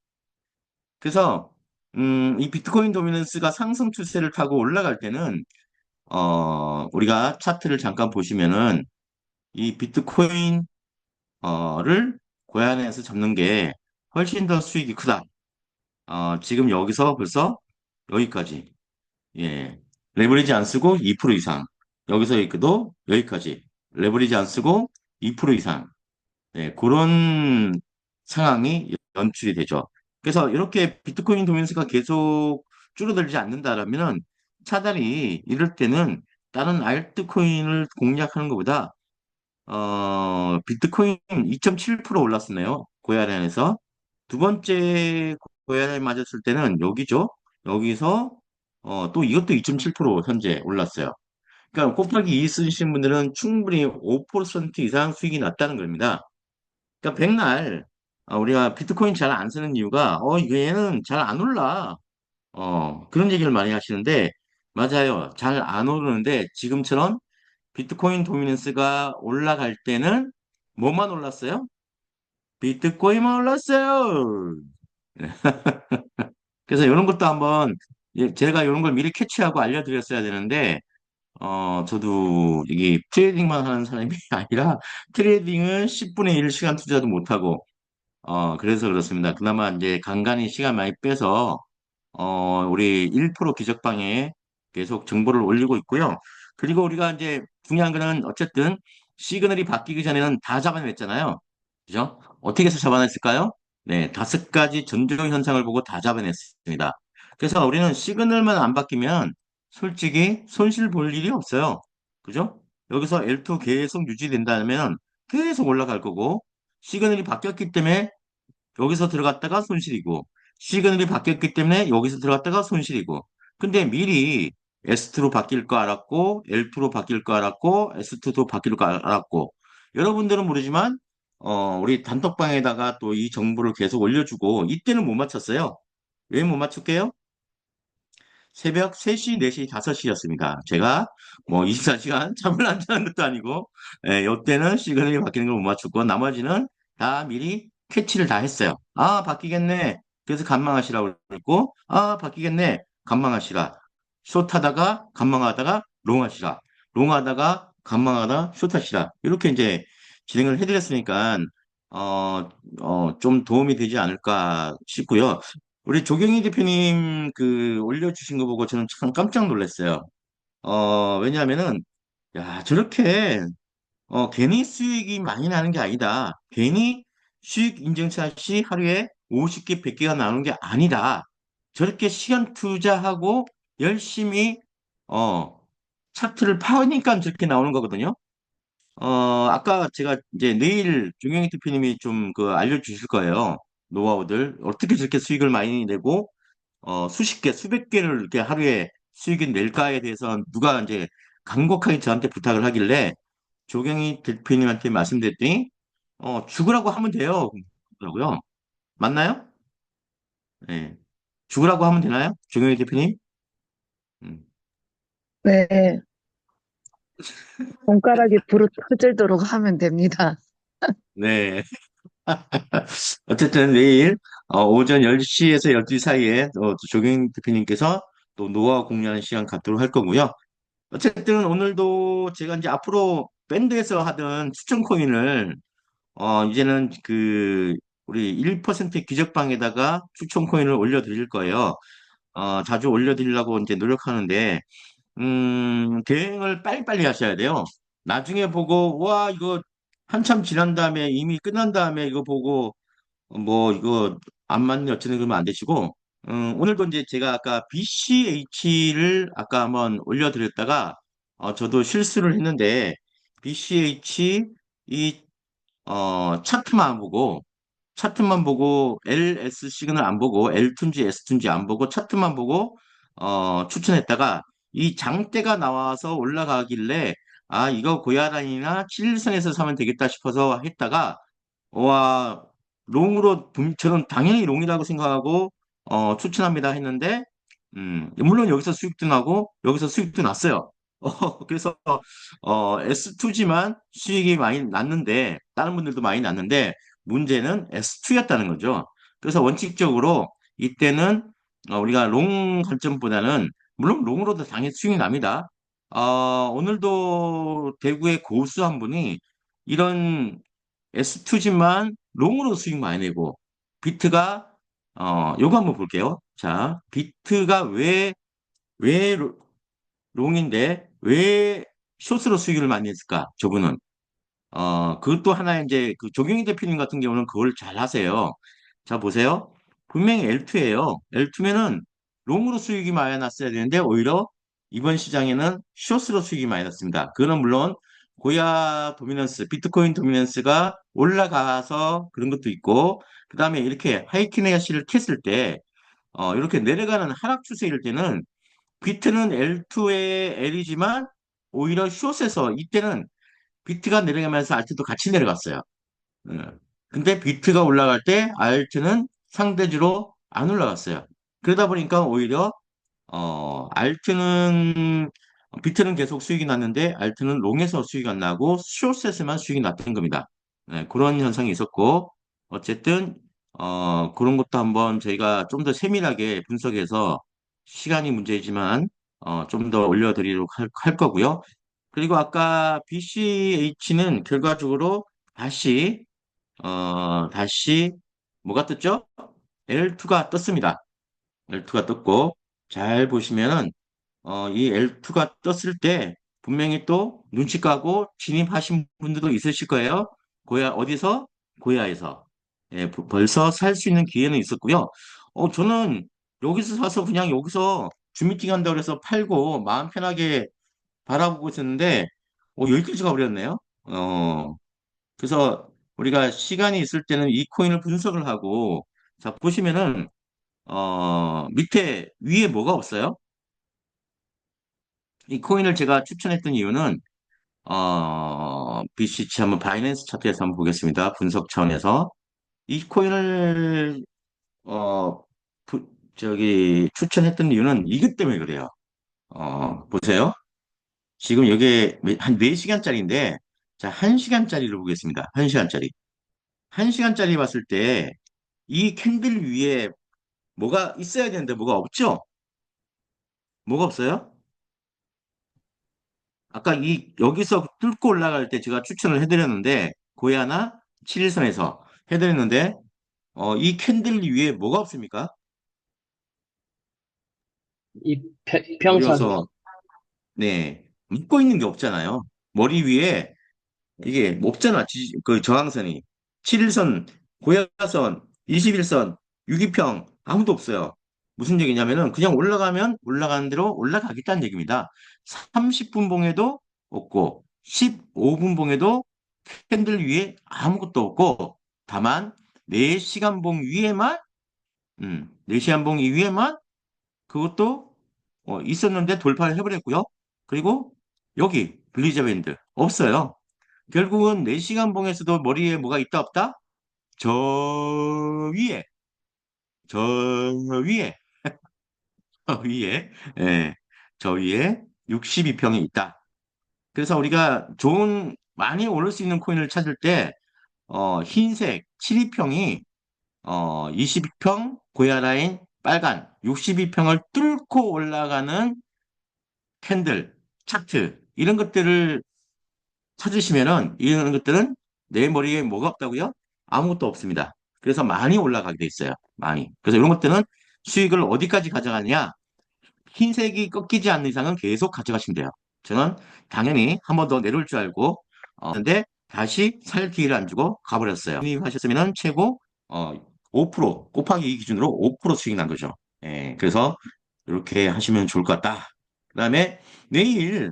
그래서 이 비트코인 도미넌스가 상승 추세를 타고 올라갈 때는 우리가 차트를 잠깐 보시면은 이 비트코인 를 고안해서 잡는 게 훨씬 더 수익이 크다. 지금 여기서 벌써 여기까지. 예. 레버리지 안 쓰고 2% 이상. 여기서 있도 여기까지. 레버리지 안 쓰고 2% 이상. 예, 그런 상황이 연출이 되죠. 그래서 이렇게 비트코인 도면수가 계속 줄어들지 않는다라면은 차라리 이럴 때는 다른 알트코인을 공략하는 것보다 비트코인 2.7% 올랐었네요. 고야란에서. 두 번째 고야란에 맞았을 때는 여기죠. 여기서 또 이것도 2.7% 현재 올랐어요. 그러니까 곱하기 2 쓰신 분들은 충분히 5% 이상 수익이 났다는 겁니다. 그러니까 백날 우리가 비트코인 잘 안 쓰는 이유가 얘는 잘 안 올라. 그런 얘기를 많이 하시는데 맞아요. 잘 안 오르는데 지금처럼 비트코인 도미넌스가 올라갈 때는 뭐만 올랐어요? 비트코인만 올랐어요. 그래서 이런 것도 한번 제가 이런 걸 미리 캐치하고 알려드렸어야 되는데 저도 이게 트레이딩만 하는 사람이 아니라 트레이딩은 10분의 1 시간 투자도 못하고 그래서 그렇습니다. 그나마 이제 간간히 시간 많이 빼서 우리 1% 기적방에 계속 정보를 올리고 있고요. 그리고 우리가 이제 중요한 거는 어쨌든 시그널이 바뀌기 전에는 다 잡아냈잖아요. 그죠? 어떻게 해서 잡아냈을까요? 네, 5가지 전조 현상을 보고 다 잡아냈습니다. 그래서 우리는 시그널만 안 바뀌면 솔직히 손실 볼 일이 없어요. 그죠? 여기서 L2 계속 유지된다면 계속 올라갈 거고 시그널이 바뀌었기 때문에 여기서 들어갔다가 손실이고, 시그널이 바뀌었기 때문에 여기서 들어갔다가 손실이고. 근데 미리 S2로 바뀔 거 알았고, L2로 바뀔 거 알았고, S2도 바뀔 거 알았고, 여러분들은 모르지만, 우리 단톡방에다가 또 이 정보를 계속 올려주고, 이때는 못 맞췄어요. 왜 못 맞출게요? 새벽 3시, 4시, 5시였습니다. 제가 뭐 24시간 잠을 안 자는 것도 아니고, 요때는 시그널이 바뀌는 걸 못 맞췄고, 나머지는 다 미리 캐치를 다 했어요. 아, 바뀌겠네. 그래서 간망하시라고 그랬고, 아, 바뀌겠네. 간망하시라. 숏하다가, 간망하다가, 롱하시라. 롱하다가, 간망하다, 숏하시라. 이렇게 이제 진행을 해드렸으니까, 좀 도움이 되지 않을까 싶고요. 우리 조경희 대표님 그 올려주신 거 보고 저는 참 깜짝 놀랐어요. 왜냐하면은, 야, 저렇게, 괜히 수익이 많이 나는 게 아니다. 괜히 수익 인증샷이 하루에 50개, 100개가 나오는 게 아니다. 저렇게 시간 투자하고 열심히, 어, 차트를 파니까 저렇게 나오는 거거든요. 아까 제가 이제 내일 조경희 대표님이 좀 그 알려주실 거예요. 노하우들. 어떻게 저렇게 수익을 많이 내고, 수십 개, 수백 개를 이렇게 하루에 수익을 낼까에 대해서 누가 이제 간곡하게 저한테 부탁을 하길래 조경희 대표님한테 말씀드렸더니, 죽으라고 하면 돼요. 그러더라고요. 맞나요? 네. 죽으라고 하면 되나요? 조경희 대표님? 음. 네, 손가락이 부르 터질도록 하면 됩니다. 네. 어쨌든 내일 오전 10시에서 12시 사이에 조경희 대표님께서 또 노하우 공유하는 시간 갖도록 할 거고요. 어쨌든 오늘도 제가 이제 앞으로 밴드에서 하던 추천 코인을 이제는 그 우리 1% 기적방에다가 추천 코인을 올려드릴 거예요. 자주 올려드리려고 이제 노력하는데 대응을 빨리빨리 하셔야 돼요. 나중에 보고 와 이거 한참 지난 다음에 이미 끝난 다음에 이거 보고 뭐 이거 안 맞네 어쩌네 그러면 안 되시고 오늘도 이제 제가 아까 BCH를 아까 한번 올려드렸다가 저도 실수를 했는데 BCH 이 차트만 보고 LS 시그널 안 보고 L2인지 S2인지 안 보고 차트만 보고 추천했다가 이 장대가 나와서 올라가길래 아 이거 고야란이나 7일선에서 사면 되겠다 싶어서 했다가 와, 저는 당연히 롱이라고 생각하고, 추천합니다 했는데, 물론 여기서 수익도 나고, 여기서 수익도 났어요. 그래서, S2지만 수익이 많이 났는데, 다른 분들도 많이 났는데, 문제는 S2였다는 거죠. 그래서 원칙적으로 이때는 우리가 롱 관점보다는, 물론 롱으로도 당연히 수익이 납니다. 오늘도 대구의 고수 한 분이 이런 S2지만 롱으로 수익 많이 내고 비트가 요거 한번 볼게요. 자, 비트가 왜 롱인데 왜 숏으로 수익을 많이 냈을까? 저분은 그것도 하나 이제 그 조경희 대표님 같은 경우는 그걸 잘 하세요. 자, 보세요. 분명히 L2예요. L2면은 롱으로 수익이 많이 났어야 되는데 오히려 이번 시장에는 숏으로 수익이 많이 났습니다. 그거는 물론 고야 도미넌스, 비트코인 도미넌스가 올라가서 그런 것도 있고 그다음에 이렇게 하이키네시를 켰을 때 이렇게 내려가는 하락 추세일 때는 비트는 L2의 L이지만 오히려 숏에서 이때는 비트가 내려가면서 알트도 같이 내려갔어요. 근데 비트가 올라갈 때 알트는 상대주로 안 올라갔어요. 그러다 보니까 오히려 알트는 비트는 계속 수익이 났는데 알트는 롱에서 수익이 안 나고 숏에서만 수익이 났던 겁니다. 네, 그런 현상이 있었고 어쨌든 그런 것도 한번 저희가 좀 더 세밀하게 분석해서 시간이 문제이지만 좀 더 올려드리도록 할 거고요. 그리고 아까 BCH는 결과적으로 다시 뭐가 떴죠? L2가 떴습니다. L2가 떴고 잘 보시면은 이 L2가 떴을 때 분명히 또 눈치 까고 진입하신 분들도 있으실 거예요. 어디서? 고야에서. 예, 벌써 살 수 있는 기회는 있었고요. 저는 여기서 사서 그냥 여기서 주미팅 한다고 해서 팔고 마음 편하게 바라보고 있었는데 여기까지 가버렸네요. 그래서 우리가 시간이 있을 때는 이 코인을 분석을 하고, 자, 보시면은, 밑에 위에 뭐가 없어요? 이 코인을 제가 추천했던 이유는, BCC 한번 바이낸스 차트에서 한번 보겠습니다. 분석 차원에서. 이 코인을, 어, 추천했던 이유는 이것 때문에 그래요. 보세요. 지금 이게 한 4시간짜리인데, 자, 1시간짜리를 보겠습니다. 1시간짜리. 1시간짜리 봤을 때, 이 캔들 위에 뭐가 있어야 되는데 뭐가 없죠? 뭐가 없어요? 아까 여기서 뚫고 올라갈 때 제가 추천을 해드렸는데, 고야나 7일선에서 해드렸는데, 이 캔들 위에 뭐가 없습니까? 이 평선, 어려워서, 네, 묶고 있는 게 없잖아요. 머리 위에 이게 없잖아. 그 저항선이. 7일선, 고야선, 21선, 유기평 아무도 없어요. 무슨 얘기냐면은 그냥 올라가면 올라가는 대로 올라가겠다는 얘기입니다. 30분 봉에도 없고 15분 봉에도 캔들 위에 아무것도 없고 다만 4시간 봉 위에만 4시간 봉 위에만 그것도 있었는데 돌파를 해버렸고요. 그리고 여기 블리자 밴드 없어요. 결국은 4시간 봉에서도 머리에 뭐가 있다 없다? 저 위에, 저 위에, 저 위에, 예, 저 위에 62평이 있다. 그래서 우리가 많이 오를 수 있는 코인을 찾을 때, 흰색 72평이, 22평, 고야라인 빨간 62평을 뚫고 올라가는 캔들, 차트, 이런 것들을 찾으시면은 이런 것들은 내 머리에 뭐가 없다고요? 아무것도 없습니다. 그래서 많이 올라가게 돼 있어요. 많이. 그래서 이런 것들은 수익을 어디까지 가져가느냐? 흰색이 꺾이지 않는 이상은 계속 가져가시면 돼요. 저는 당연히 한 번 더 내려올 줄 알고 근데 다시 살 기회를 안 주고 가버렸어요. 하셨으면 최고 5% 곱하기 2 기준으로 5% 수익 난 거죠. 예, 그래서 이렇게 하시면 좋을 것 같다. 그다음에 내일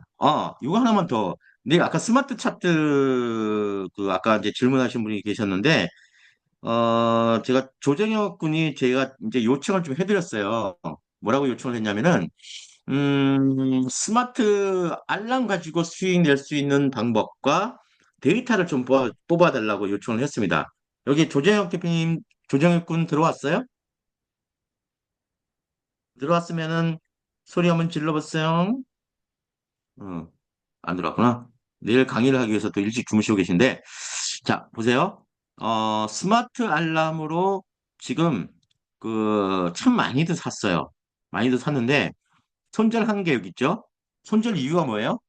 이거 하나만 더. 내일 아까 스마트 차트 그 아까 이제 질문하신 분이 계셨는데 제가 조정혁 군이 제가 이제 요청을 좀 해드렸어요. 뭐라고 요청을 했냐면은 스마트 알람 가지고 수익 낼 수 있는 방법과 데이터를 좀 뽑아달라고 요청을 했습니다. 여기 조정혁 대표님, 조정혁 군 들어왔어요? 들어왔으면은 소리 한번 질러보세요. 어, 안 들어왔구나. 내일 강의를 하기 위해서 또 일찍 주무시고 계신데, 자, 보세요. 스마트 알람으로 지금 참 많이들 샀어요. 많이들 샀는데, 손절한 게 여기 있죠? 손절 이유가 뭐예요?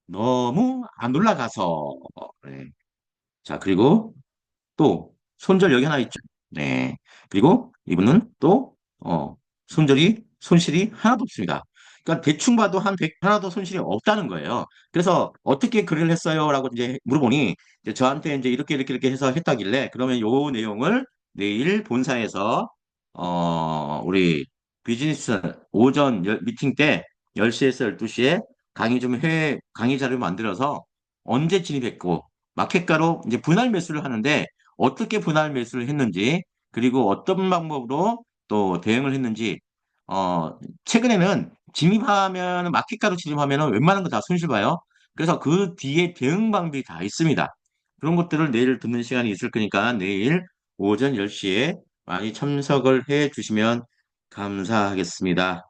너무 안 올라가서. 네. 자, 그리고 또 손절 여기 하나 있죠. 네. 그리고 이분은 또 손실이 하나도 없습니다. 그러니까 대충 봐도 한 100 하나도 손실이 없다는 거예요. 그래서 어떻게 글을 했어요라고 이제 물어보니 이제 저한테 이제 이렇게 해서 했다길래 그러면 요 내용을 내일 본사에서 우리 비즈니스 오전 미팅 때 10시에서 12시에 강의 자료 만들어서 언제 진입했고 마켓가로 이제 분할 매수를 하는데 어떻게 분할 매수를 했는지, 그리고 어떤 방법으로 또 대응을 했는지, 최근에는 마켓가로 진입하면 웬만한 거 다 손실 봐요. 그래서 그 뒤에 대응 방법이 다 있습니다. 그런 것들을 내일 듣는 시간이 있을 거니까 내일 오전 10시에 많이 참석을 해 주시면 감사하겠습니다.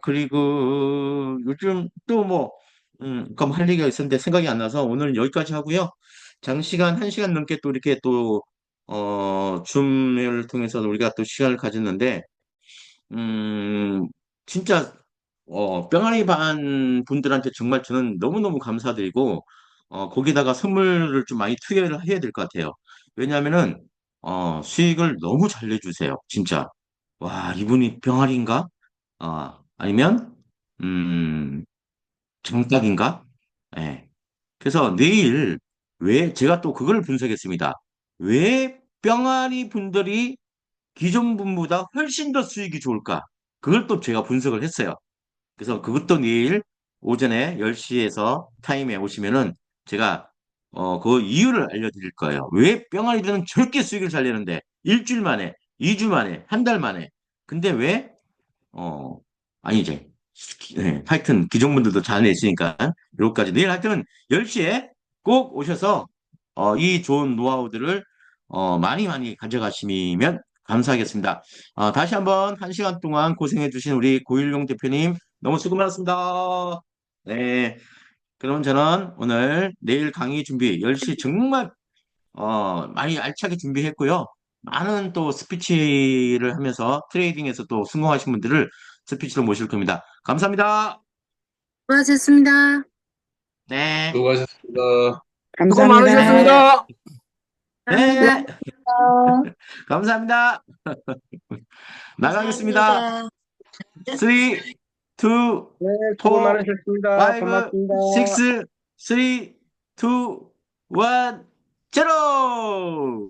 그리고 요즘 또 뭐, 그럼 할 얘기가 있었는데 생각이 안 나서 오늘은 여기까지 하고요. 장시간, 1시간 넘게 또 이렇게 또, 줌을 통해서 우리가 또 시간을 가졌는데, 음, 진짜, 뿅아리 반 분들한테 정말 저는 너무너무 감사드리고, 거기다가 선물을 좀 많이 투여를 해야 될 것 같아요. 왜냐하면은, 수익을 너무 잘 내주세요. 진짜. 와, 이분이 병아리인가? 아니면, 음, 정답인가? 예. 그래서 내일, 제가 또 그걸 분석했습니다. 왜 병아리 분들이 기존 분보다 훨씬 더 수익이 좋을까? 그걸 또 제가 분석을 했어요. 그래서 그것도 내일 오전에 10시에서 타임에 오시면은 제가 그 이유를 알려드릴 거예요. 왜 뿅아리들은 저렇게 수익을 잘 내는데 일주일 만에, 2주 만에, 한 달 만에. 근데 왜 어, 아니지. 네, 하여튼 기종분들도 잘 냈으니까 요까지 내일 하여튼 10시에 꼭 오셔서 이 좋은 노하우들을 많이 많이 가져가시면 감사하겠습니다. 다시 한번 1시간 동안 고생해 주신 우리 고일용 대표님 너무 수고 많았습니다. 네, 그럼 저는 오늘 내일 강의 준비 10시 정말 많이 알차게 준비했고요. 많은 또 스피치를 하면서 트레이딩에서 또 성공하신 분들을 스피치로 모실 겁니다. 감사합니다. 수고하셨습니다. 네. 수고하셨습니다. 수고 많으셨습니다. 네. 감사합니다. 감사합니다. 나가겠습니다. 3, 2, 네, 수고 4, 많으셨습니다. 5, 고맙습니다. 6, 3, 2, 1, 제로!